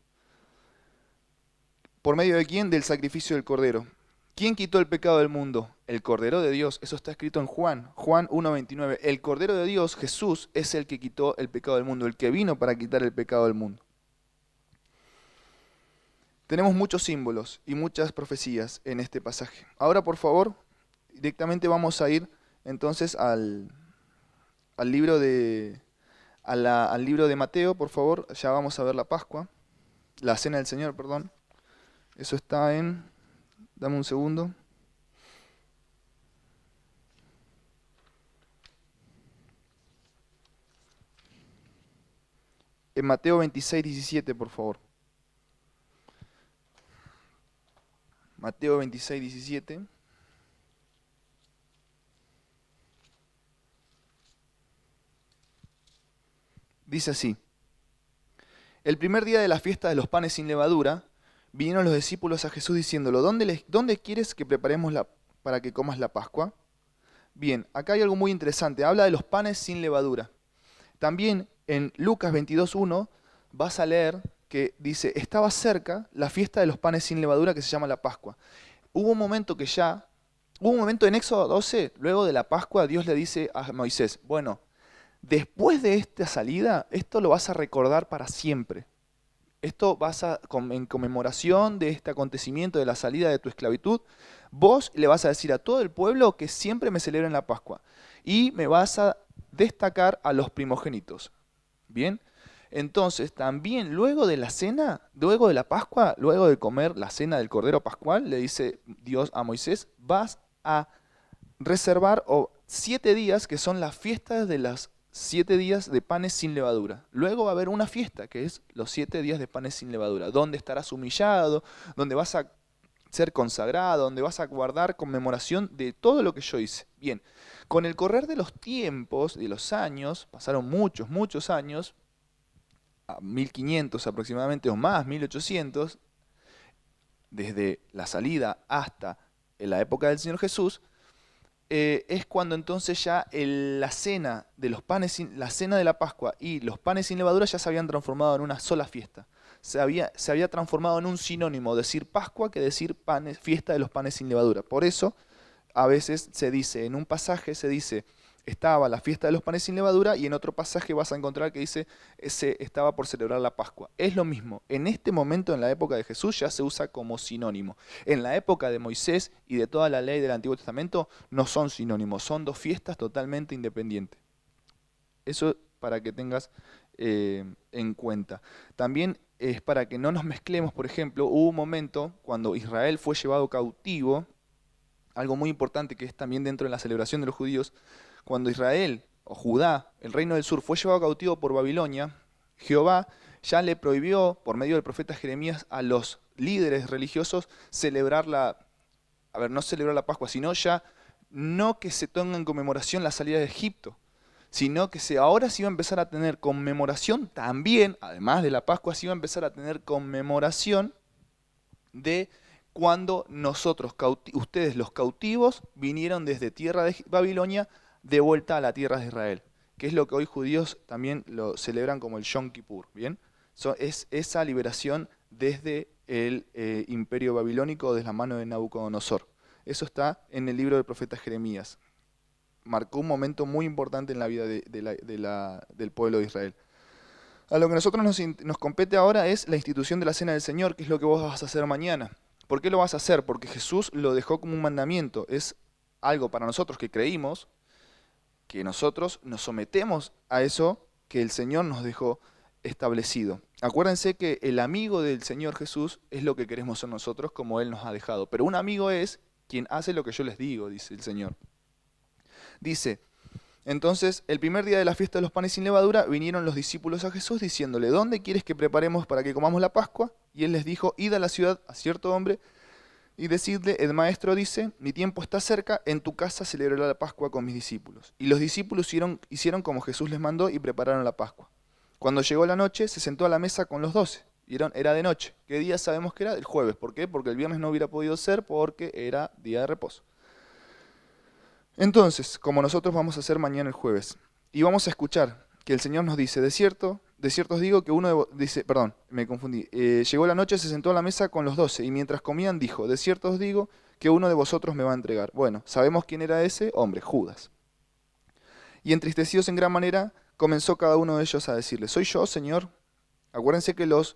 ¿Por medio de quién? Del sacrificio del Cordero. ¿Quién quitó el pecado del mundo? El Cordero de Dios. Eso está escrito en Juan 1:29. El Cordero de Dios, Jesús, es el que quitó el pecado del mundo, el que vino para quitar el pecado del mundo. Tenemos muchos símbolos y muchas profecías en este pasaje. Ahora, por favor, directamente vamos a ir entonces al libro de Mateo, por favor. Ya vamos a ver la Pascua, la Cena del Señor, perdón. Eso está en... Dame un segundo. En Mateo 26:17, por favor. Mateo 26:17. Dice así: el primer día de la fiesta de los panes sin levadura, vinieron los discípulos a Jesús diciéndolo, ¿dónde quieres que preparemos para que comas la Pascua? Bien, acá hay algo muy interesante, habla de los panes sin levadura. También en Lucas 22:1 vas a leer que dice, estaba cerca la fiesta de los panes sin levadura que se llama la Pascua. Hubo un momento en Éxodo 12, luego de la Pascua, Dios le dice a Moisés, bueno, después de esta salida, esto lo vas a recordar para siempre. Esto en conmemoración de este acontecimiento de la salida de tu esclavitud, vos le vas a decir a todo el pueblo que siempre me celebren la Pascua. Y me vas a destacar a los primogénitos. ¿Bien? Entonces, también luego de la cena, luego de la Pascua, luego de comer la cena del Cordero Pascual, le dice Dios a Moisés, vas a reservar 7 días que son las fiestas de las 7 días de panes sin levadura. Luego va a haber una fiesta que es los 7 días de panes sin levadura, donde estarás humillado, donde vas a ser consagrado, donde vas a guardar conmemoración de todo lo que yo hice. Bien, con el correr de los tiempos, de los años, pasaron muchos años, a 1500 aproximadamente o más, 1800, desde la salida hasta la época del Señor Jesús, es cuando entonces ya la cena de los panes, la cena de la Pascua y los panes sin levadura ya se habían transformado en una sola fiesta. Se había transformado en un sinónimo decir Pascua que decir fiesta de los panes sin levadura. Por eso a veces se dice, en un pasaje se dice, estaba la fiesta de los panes sin levadura y en otro pasaje vas a encontrar que dice, estaba por celebrar la Pascua. Es lo mismo, en este momento en la época de Jesús ya se usa como sinónimo. En la época de Moisés y de toda la ley del Antiguo Testamento no son sinónimos, son 2 fiestas totalmente independientes. Eso para que tengas en cuenta. También es para que no nos mezclemos, por ejemplo, hubo un momento cuando Israel fue llevado cautivo, algo muy importante que es también dentro de la celebración de los judíos, cuando Israel o Judá, el reino del sur, fue llevado cautivo por Babilonia, Jehová ya le prohibió, por medio del profeta Jeremías, a los líderes religiosos no celebrar la Pascua, sino ya no que se tenga en conmemoración la salida de Egipto, sino que ahora se iba a empezar a tener conmemoración también, además de la Pascua, se iba a empezar a tener conmemoración de cuando nosotros, ustedes los cautivos, vinieron desde tierra de Babilonia de vuelta a la tierra de Israel, que es lo que hoy judíos también lo celebran como el Yom Kippur, ¿bien? Es esa liberación desde el imperio babilónico, desde la mano de Nabucodonosor. Eso está en el libro del profeta Jeremías. Marcó un momento muy importante en la vida del pueblo de Israel. A lo que a nosotros nos compete ahora es la institución de la Cena del Señor, que es lo que vos vas a hacer mañana. ¿Por qué lo vas a hacer? Porque Jesús lo dejó como un mandamiento. Es algo para nosotros que creímos, que nosotros nos sometemos a eso que el Señor nos dejó establecido. Acuérdense que el amigo del Señor Jesús es lo que queremos ser nosotros, como Él nos ha dejado. Pero un amigo es quien hace lo que yo les digo, dice el Señor. Dice, entonces, el primer día de la fiesta de los panes sin levadura, vinieron los discípulos a Jesús diciéndole, ¿dónde quieres que preparemos para que comamos la Pascua? Y Él les dijo, id a la ciudad a cierto hombre y decidle, el maestro dice, mi tiempo está cerca, en tu casa celebraré la Pascua con mis discípulos. Y los discípulos hicieron como Jesús les mandó y prepararon la Pascua. Cuando llegó la noche, se sentó a la mesa con los 12. Era de noche. ¿Qué día sabemos que era? El jueves. ¿Por qué? Porque el viernes no hubiera podido ser porque era día de reposo. Entonces, como nosotros vamos a hacer mañana el jueves, y vamos a escuchar que el Señor nos dice, de cierto os digo que llegó la noche, se sentó a la mesa con los 12, y mientras comían dijo, de cierto os digo que uno de vosotros me va a entregar. Bueno, sabemos quién era ese hombre, Judas. Y entristecidos en gran manera, comenzó cada uno de ellos a decirle, ¿soy yo, Señor? Acuérdense que los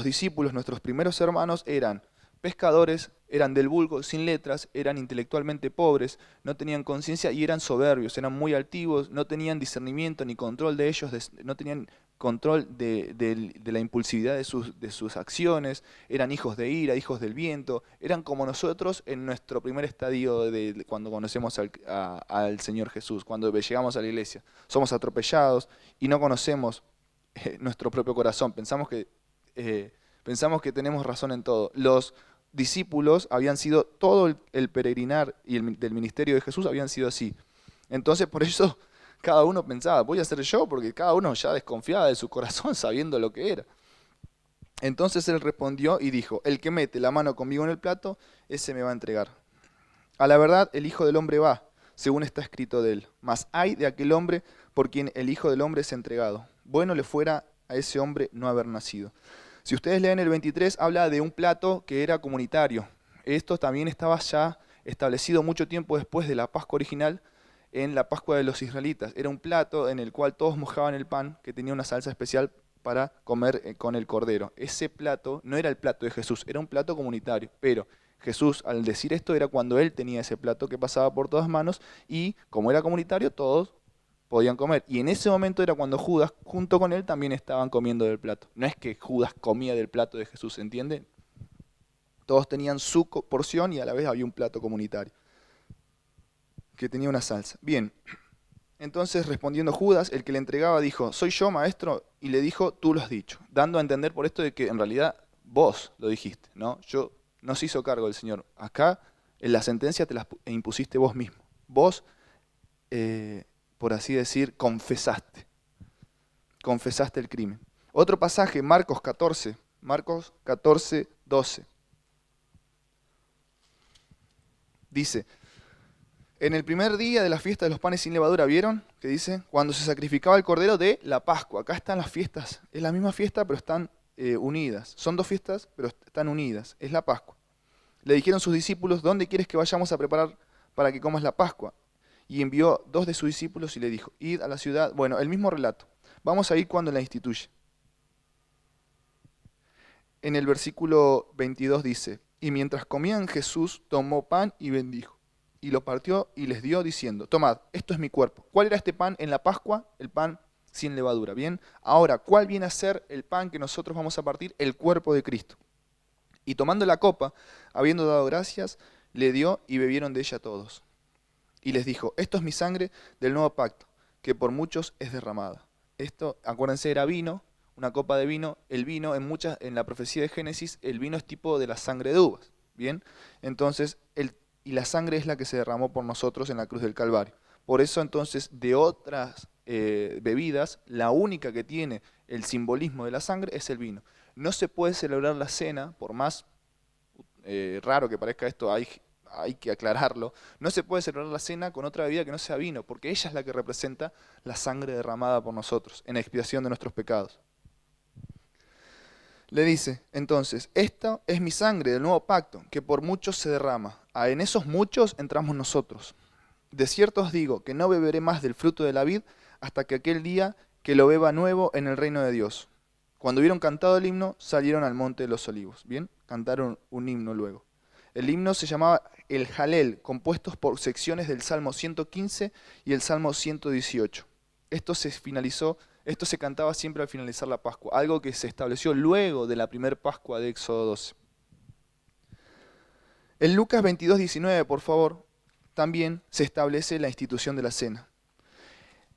discípulos, nuestros primeros hermanos, eran pescadores, eran del vulgo, sin letras, eran intelectualmente pobres, no tenían conciencia y eran soberbios, eran muy altivos, no tenían discernimiento ni control de ellos, no tenían control de la impulsividad de sus acciones, eran hijos de ira, hijos del viento, eran como nosotros en nuestro primer estadio de cuando conocemos al Señor Jesús, cuando llegamos a la iglesia. Somos atropellados y no conocemos nuestro propio corazón, pensamos que tenemos razón en todo. Los discípulos habían sido, todo el peregrinar y del ministerio de Jesús habían sido así. Entonces por eso cada uno pensaba, voy a ser yo, porque cada uno ya desconfiaba de su corazón sabiendo lo que era. Entonces él respondió y dijo, el que mete la mano conmigo en el plato, ese me va a entregar. A la verdad el Hijo del Hombre va, según está escrito de él. Mas ay de aquel hombre por quien el Hijo del Hombre es entregado. Bueno le fuera a ese hombre no haber nacido. Si ustedes leen el 23, habla de un plato que era comunitario. Esto también estaba ya establecido mucho tiempo después de la Pascua original, en la Pascua de los israelitas. Era un plato en el cual todos mojaban el pan, que tenía una salsa especial para comer con el cordero. Ese plato no era el plato de Jesús, era un plato comunitario. Pero Jesús, al decir esto, era cuando él tenía ese plato que pasaba por todas manos y, como era comunitario, todos podían comer. Y en ese momento era cuando Judas, junto con él, también estaban comiendo del plato. No es que Judas comía del plato de Jesús, ¿entienden? Todos tenían su porción y a la vez había un plato comunitario que tenía una salsa. Bien, entonces respondiendo Judas, el que le entregaba dijo, ¿soy yo, maestro? Y le dijo, tú lo has dicho, dando a entender por esto de que en realidad vos lo dijiste, ¿no? No se hizo cargo del Señor. Acá en la sentencia te la impusiste vos mismo. Vos por así decir, confesaste el crimen. Otro pasaje, Marcos 14, 12. Dice, en el primer día de la fiesta de los panes sin levadura, ¿vieron? Que dice, cuando se sacrificaba el cordero de la Pascua. Acá están las fiestas, es la misma fiesta, pero están unidas. Son dos fiestas, pero están unidas, es la Pascua. Le dijeron sus discípulos, ¿dónde quieres que vayamos a preparar para que comas la Pascua? Y envió 2 de sus discípulos y le dijo, id a la ciudad, bueno, el mismo relato, vamos a ir cuando la instituye. En el versículo 22 dice, y mientras comían Jesús tomó pan y bendijo, y lo partió y les dio diciendo, tomad, esto es mi cuerpo. ¿Cuál era este pan en la Pascua? El pan sin levadura, ¿bien? Ahora, ¿cuál viene a ser el pan que nosotros vamos a partir? El cuerpo de Cristo. Y tomando la copa, habiendo dado gracias, le dio y bebieron de ella todos. Y les dijo, esto es mi sangre del nuevo pacto, que por muchos es derramada. Esto, acuérdense, era vino, una copa de vino. El vino, en la profecía de Génesis, el vino es tipo de la sangre de uvas. ¿Bien? Entonces, y la sangre es la que se derramó por nosotros en la cruz del Calvario. Por eso entonces de otras bebidas, la única que tiene el simbolismo de la sangre es el vino. No se puede celebrar la cena, por más raro que parezca esto, hay que aclararlo, no se puede celebrar la cena con otra bebida que no sea vino, porque ella es la que representa la sangre derramada por nosotros, en expiación de nuestros pecados. Le dice, entonces, esta es mi sangre del nuevo pacto, que por muchos se derrama. En esos muchos entramos nosotros. De cierto os digo, que no beberé más del fruto de la vid, hasta que aquel día que lo beba nuevo en el reino de Dios. Cuando hubieron cantado el himno, salieron al monte de los olivos. Bien, cantaron un himno luego. El himno se llamaba el Jalel, compuestos por secciones del Salmo 115 y el Salmo 118. Esto se cantaba siempre al finalizar la Pascua, algo que se estableció luego de la primer Pascua de Éxodo 12. En Lucas 22:19, por favor, también se establece la institución de la cena.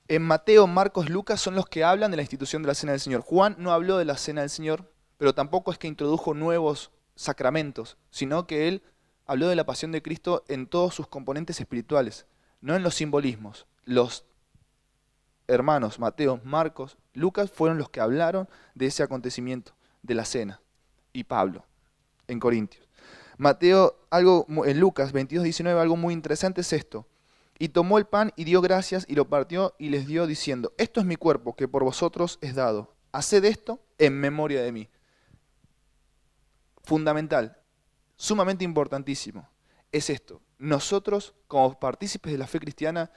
En Mateo, Marcos, Lucas son los que hablan de la institución de la cena del Señor. Juan no habló de la cena del Señor, pero tampoco es que introdujo nuevos sacramentos, sino que él habló de la pasión de Cristo en todos sus componentes espirituales, no en los simbolismos. Los hermanos Mateo, Marcos, Lucas fueron los que hablaron de ese acontecimiento, de la cena, y Pablo, en Corintios. En Lucas 22:19, algo muy interesante es esto. Y tomó el pan y dio gracias y lo partió y les dio diciendo, esto es mi cuerpo que por vosotros es dado. Haced esto en memoria de mí. Fundamental, sumamente importantísimo, es esto. Nosotros, como partícipes de la fe cristiana,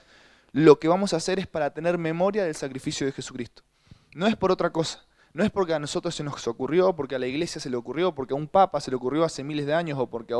lo que vamos a hacer es para tener memoria del sacrificio de Jesucristo. No es por otra cosa. No es porque a nosotros se nos ocurrió, porque a la iglesia se le ocurrió, porque a un papa se le ocurrió hace miles de años, o porque a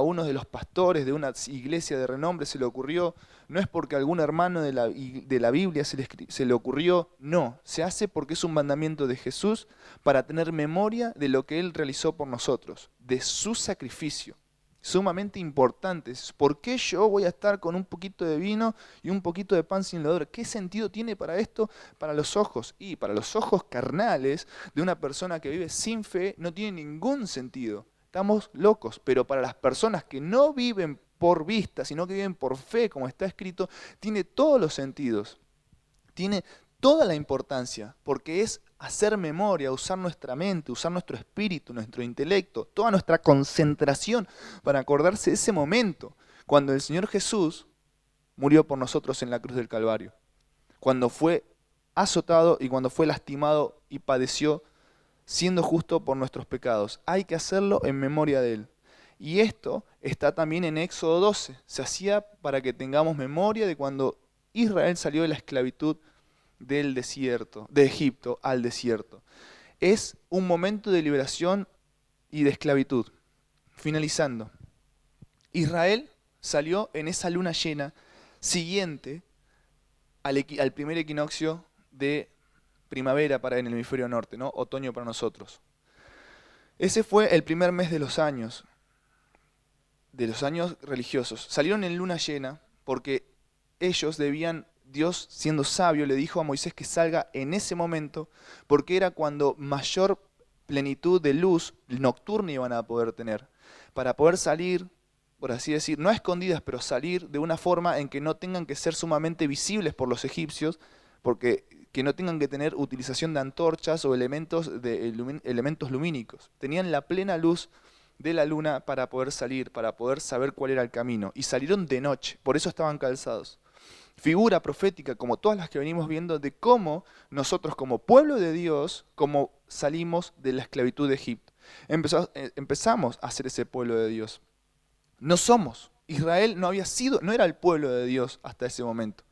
uno de los pastores de una iglesia de renombre se le ocurrió. No es porque a algún hermano de la Biblia se le ocurrió. No, se hace porque es un mandamiento de Jesús para tener memoria de lo que Él realizó por nosotros, de su sacrificio. Sumamente importantes. ¿Por qué yo voy a estar con un poquito de vino y un poquito de pan sin levadura? ¿Qué sentido tiene para esto? Para los ojos. Y para los ojos carnales de una persona que vive sin fe no tiene ningún sentido. Estamos locos. Pero para las personas que no viven por vista, sino que viven por fe, como está escrito, tiene todos los sentidos. Tiene toda la importancia, porque es hacer memoria, usar nuestra mente, usar nuestro espíritu, nuestro intelecto, toda nuestra concentración para acordarse de ese momento, cuando el Señor Jesús murió por nosotros en la cruz del Calvario, cuando fue azotado y cuando fue lastimado y padeció, siendo justo por nuestros pecados. Hay que hacerlo en memoria de Él. Y esto está también en Éxodo 12. Se hacía para que tengamos memoria de cuando Israel salió de la esclavitud del desierto, de Egipto al desierto. Es un momento de liberación y de esclavitud. Finalizando, Israel salió en esa luna llena siguiente al primer equinoccio de primavera en el hemisferio norte, ¿no? Otoño para nosotros. Ese fue el primer mes de los años religiosos. Salieron en luna llena porque ellos debían, Dios siendo sabio le dijo a Moisés que salga en ese momento porque era cuando mayor plenitud de luz nocturna iban a poder tener. Para poder salir, por así decir, no a escondidas, pero salir de una forma en que no tengan que ser sumamente visibles por los egipcios, porque que no tengan que tener utilización de antorchas o elementos lumínicos. Tenían la plena luz de la luna para poder salir, para poder saber cuál era el camino. Y salieron de noche, por eso estaban calzados. Figura profética, como todas las que venimos viendo, de cómo nosotros como pueblo de Dios, como salimos de la esclavitud de Egipto. Empezamos a ser ese pueblo de Dios. No somos. Israel no era el pueblo de Dios hasta ese momento.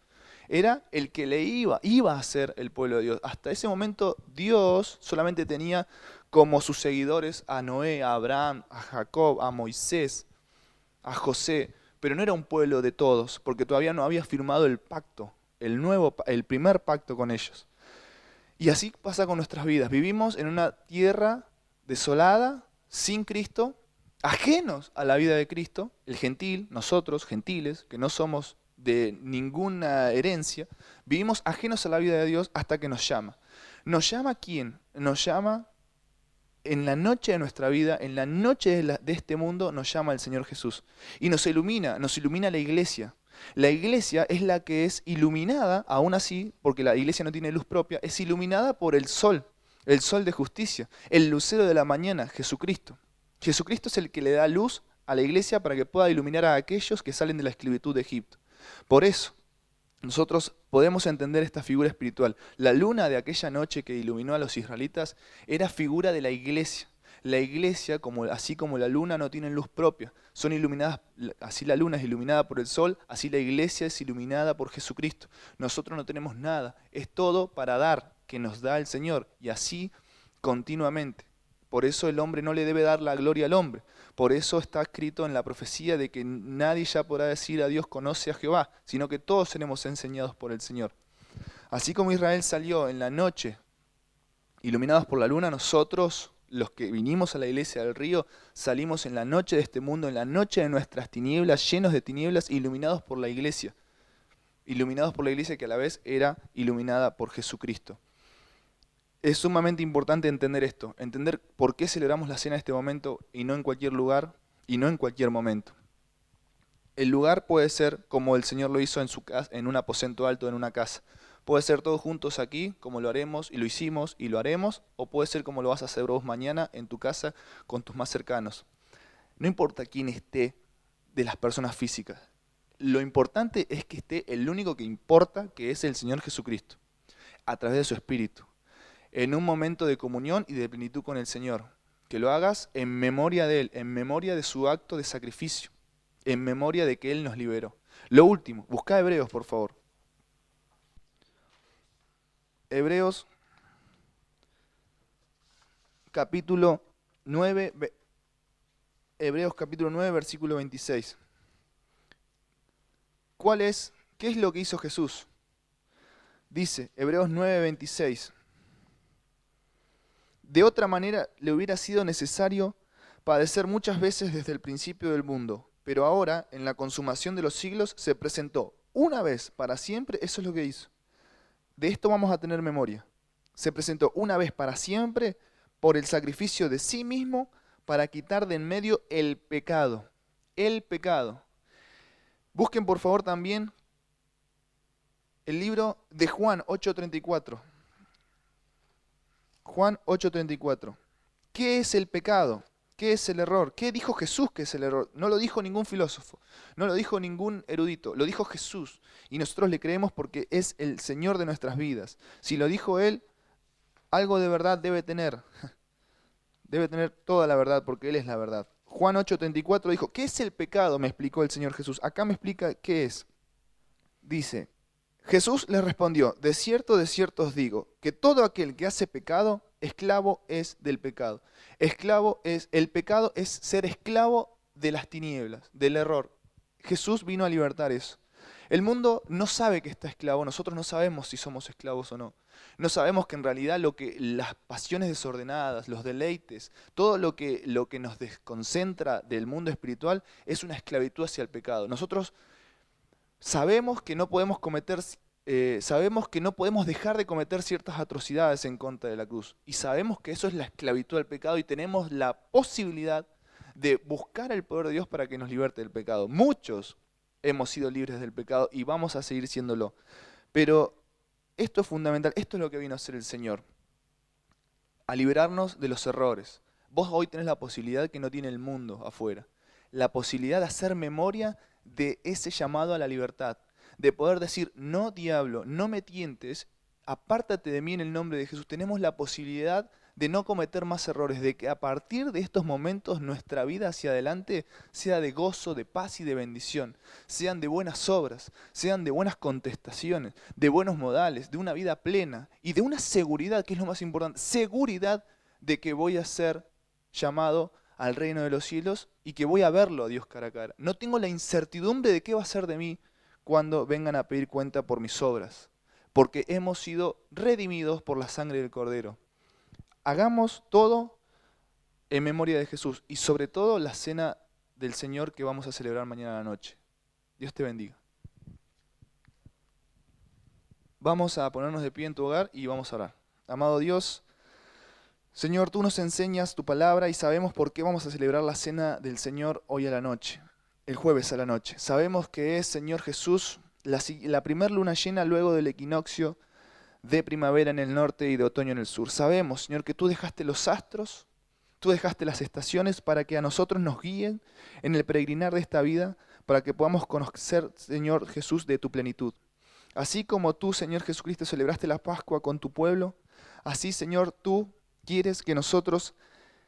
Era el que iba a ser el pueblo de Dios. Hasta ese momento Dios solamente tenía como sus seguidores a Noé, a Abraham, a Jacob, a Moisés, a José, pero no era un pueblo de todos, porque todavía no había firmado el pacto, el primer pacto con ellos. Y así pasa con nuestras vidas. Vivimos en una tierra desolada, sin Cristo, ajenos a la vida de Cristo, el gentil, nosotros, gentiles, que no somos de ninguna herencia, vivimos ajenos a la vida de Dios hasta que nos llama. ¿Nos llama quién? Nos llama en la noche de nuestra vida, en la noche de este mundo, nos llama el Señor Jesús. Y nos ilumina la iglesia. La iglesia es la que es iluminada, aún así, porque la iglesia no tiene luz propia, es iluminada por el sol de justicia, el lucero de la mañana, Jesucristo. Jesucristo es el que le da luz a la iglesia para que pueda iluminar a aquellos que salen de la esclavitud de Egipto. Por eso, nosotros podemos entender esta figura espiritual. La luna de aquella noche que iluminó a los israelitas era figura de la iglesia. La iglesia, así como la luna, no tiene luz propia. Son iluminadas, así la luna es iluminada por el sol, así la iglesia es iluminada por Jesucristo. Nosotros no tenemos nada, es todo para dar, que nos da el Señor, y así continuamente. Por eso el hombre no le debe dar la gloria al hombre. Por eso está escrito en la profecía de que nadie ya podrá decir a Dios conoce a Jehová, sino que todos seremos enseñados por el Señor. Así como Israel salió en la noche, iluminados por la luna, nosotros, los que vinimos a la iglesia del río, salimos en la noche de este mundo, en la noche de nuestras tinieblas, llenos de tinieblas, iluminados por la iglesia. Iluminados por la iglesia que a la vez era iluminada por Jesucristo. Es sumamente importante entender esto, entender por qué celebramos la cena en este momento y no en cualquier lugar y no en cualquier momento. El lugar puede ser como el Señor lo hizo en su casa, en un aposento alto en una casa. Puede ser todos juntos aquí, como lo haremos y lo hicimos y lo haremos, o puede ser como lo vas a hacer vos mañana en tu casa con tus más cercanos. No importa quién esté de las personas físicas. Lo importante es que esté el único que importa, que es el Señor Jesucristo, a través de su Espíritu, en un momento de comunión y de plenitud con el Señor. Que lo hagas en memoria de Él, en memoria de su acto de sacrificio, en memoria de que Él nos liberó. Lo último, busca Hebreos, por favor. Hebreos, capítulo 9, Hebreos capítulo 9, versículo 26. ¿Qué es lo que hizo Jesús? Dice, Hebreos 9, 26. De otra manera le hubiera sido necesario padecer muchas veces desde el principio del mundo, pero ahora, en la consumación de los siglos, se presentó una vez para siempre, eso es lo que hizo. De esto vamos a tener memoria. Se presentó una vez para siempre por el sacrificio de sí mismo para quitar de en medio el pecado. El pecado. Busquen por favor también el libro de Juan 8:34. Juan 8:34. ¿Qué es el pecado? ¿Qué es el error? ¿Qué dijo Jesús que es el error? No lo dijo ningún filósofo, no lo dijo ningún erudito, lo dijo Jesús. Y nosotros le creemos porque es el Señor de nuestras vidas. Si lo dijo Él, algo de verdad debe tener. Debe tener toda la verdad porque Él es la verdad. Juan 8:34 dijo, ¿qué es el pecado? Me explicó el Señor Jesús. Acá me explica qué es. Dice, Jesús les respondió, de cierto os digo, que todo aquel que hace pecado, esclavo es del pecado. El pecado es ser esclavo de las tinieblas, del error. Jesús vino a libertar eso. El mundo no sabe que está esclavo, nosotros no sabemos si somos esclavos o no. No sabemos que en realidad las pasiones desordenadas, los deleites, todo lo que nos desconcentra del mundo espiritual es una esclavitud hacia el pecado. Nosotros sabemos que no podemos dejar de cometer ciertas atrocidades en contra de la cruz. Y sabemos que eso es la esclavitud al pecado y tenemos la posibilidad de buscar el poder de Dios para que nos liberte del pecado. Muchos hemos sido libres del pecado y vamos a seguir siéndolo. Pero esto es fundamental, esto es lo que vino a hacer el Señor, a liberarnos de los errores. Vos hoy tenés la posibilidad que no tiene el mundo afuera, la posibilidad de hacer memoria de ese llamado a la libertad, de poder decir, no diablo, no me tientes, apártate de mí en el nombre de Jesús. Tenemos la posibilidad de no cometer más errores, de que a partir de estos momentos nuestra vida hacia adelante sea de gozo, de paz y de bendición, sean de buenas obras, sean de buenas contestaciones, de buenos modales, de una vida plena y de una seguridad, que es lo más importante, seguridad de que voy a ser llamado al reino de los cielos y que voy a verlo a Dios cara a cara. No tengo la incertidumbre de qué va a ser de mí cuando vengan a pedir cuenta por mis obras, porque hemos sido redimidos por la sangre del Cordero. Hagamos todo en memoria de Jesús y sobre todo la cena del Señor que vamos a celebrar mañana a la noche. Dios te bendiga. Vamos a ponernos de pie en tu hogar y vamos a orar. Amado Dios, Señor, tú nos enseñas tu palabra y sabemos por qué vamos a celebrar la cena del Señor hoy a la noche, el jueves a la noche. Sabemos que es, Señor Jesús, la primer luna llena luego del equinoccio de primavera en el norte y de otoño en el sur. Sabemos, Señor, que tú dejaste los astros, tú dejaste las estaciones para que a nosotros nos guíen en el peregrinar de esta vida, para que podamos conocer, Señor Jesús, de tu plenitud. Así como tú, Señor Jesucristo, celebraste la Pascua con tu pueblo, así, Señor, tú quieres que nosotros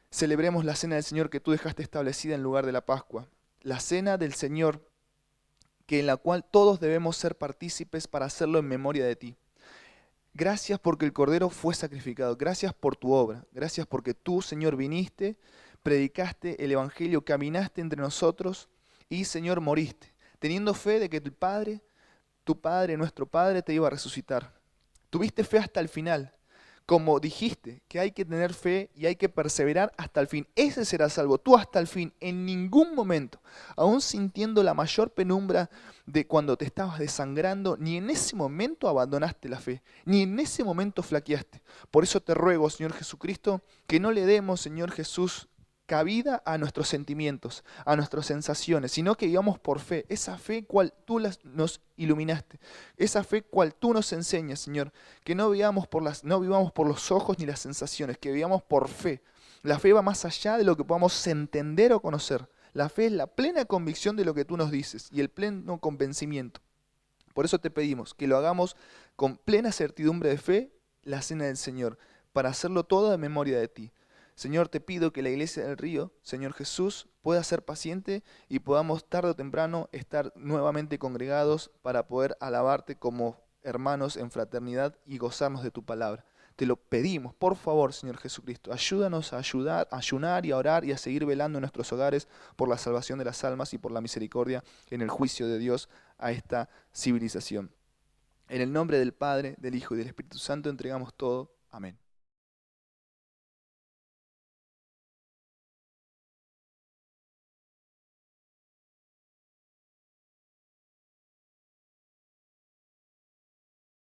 celebremos la cena del Señor que tú dejaste establecida en lugar de la Pascua. La cena del Señor, en la cual todos debemos ser partícipes para hacerlo en memoria de ti. Gracias porque el Cordero fue sacrificado. Gracias por tu obra. Gracias porque tú, Señor, viniste, predicaste el Evangelio, caminaste entre nosotros y, Señor, moriste, teniendo fe de que tu Padre, nuestro Padre, te iba a resucitar. Tuviste fe hasta el final. Como dijiste, que hay que tener fe y hay que perseverar hasta el fin. Ese será salvo, tú hasta el fin. En ningún momento, aún sintiendo la mayor penumbra de cuando te estabas desangrando, ni en ese momento abandonaste la fe, ni en ese momento flaqueaste. Por eso te ruego, Señor Jesucristo, que no le demos, Señor Jesús, cabida a nuestros sentimientos, a nuestras sensaciones, sino que vivamos por fe, esa fe cual tú nos iluminaste, esa fe cual tú nos enseñas, Señor, que no vivamos por los ojos ni las sensaciones, que vivamos por fe. La fe va más allá de lo que podamos entender o conocer. La fe es la plena convicción de lo que tú nos dices y el pleno convencimiento. Por eso te pedimos que lo hagamos con plena certidumbre de fe, la cena del Señor, para hacerlo todo en memoria de ti. Señor, te pido que la Iglesia del Río, Señor Jesús, pueda ser paciente y podamos tarde o temprano estar nuevamente congregados para poder alabarte como hermanos en fraternidad y gozarnos de tu palabra. Te lo pedimos, por favor, Señor Jesucristo. Ayúdanos a ayunar y a orar y a seguir velando en nuestros hogares por la salvación de las almas y por la misericordia en el juicio de Dios a esta civilización. En el nombre del Padre, del Hijo y del Espíritu Santo entregamos todo. Amén.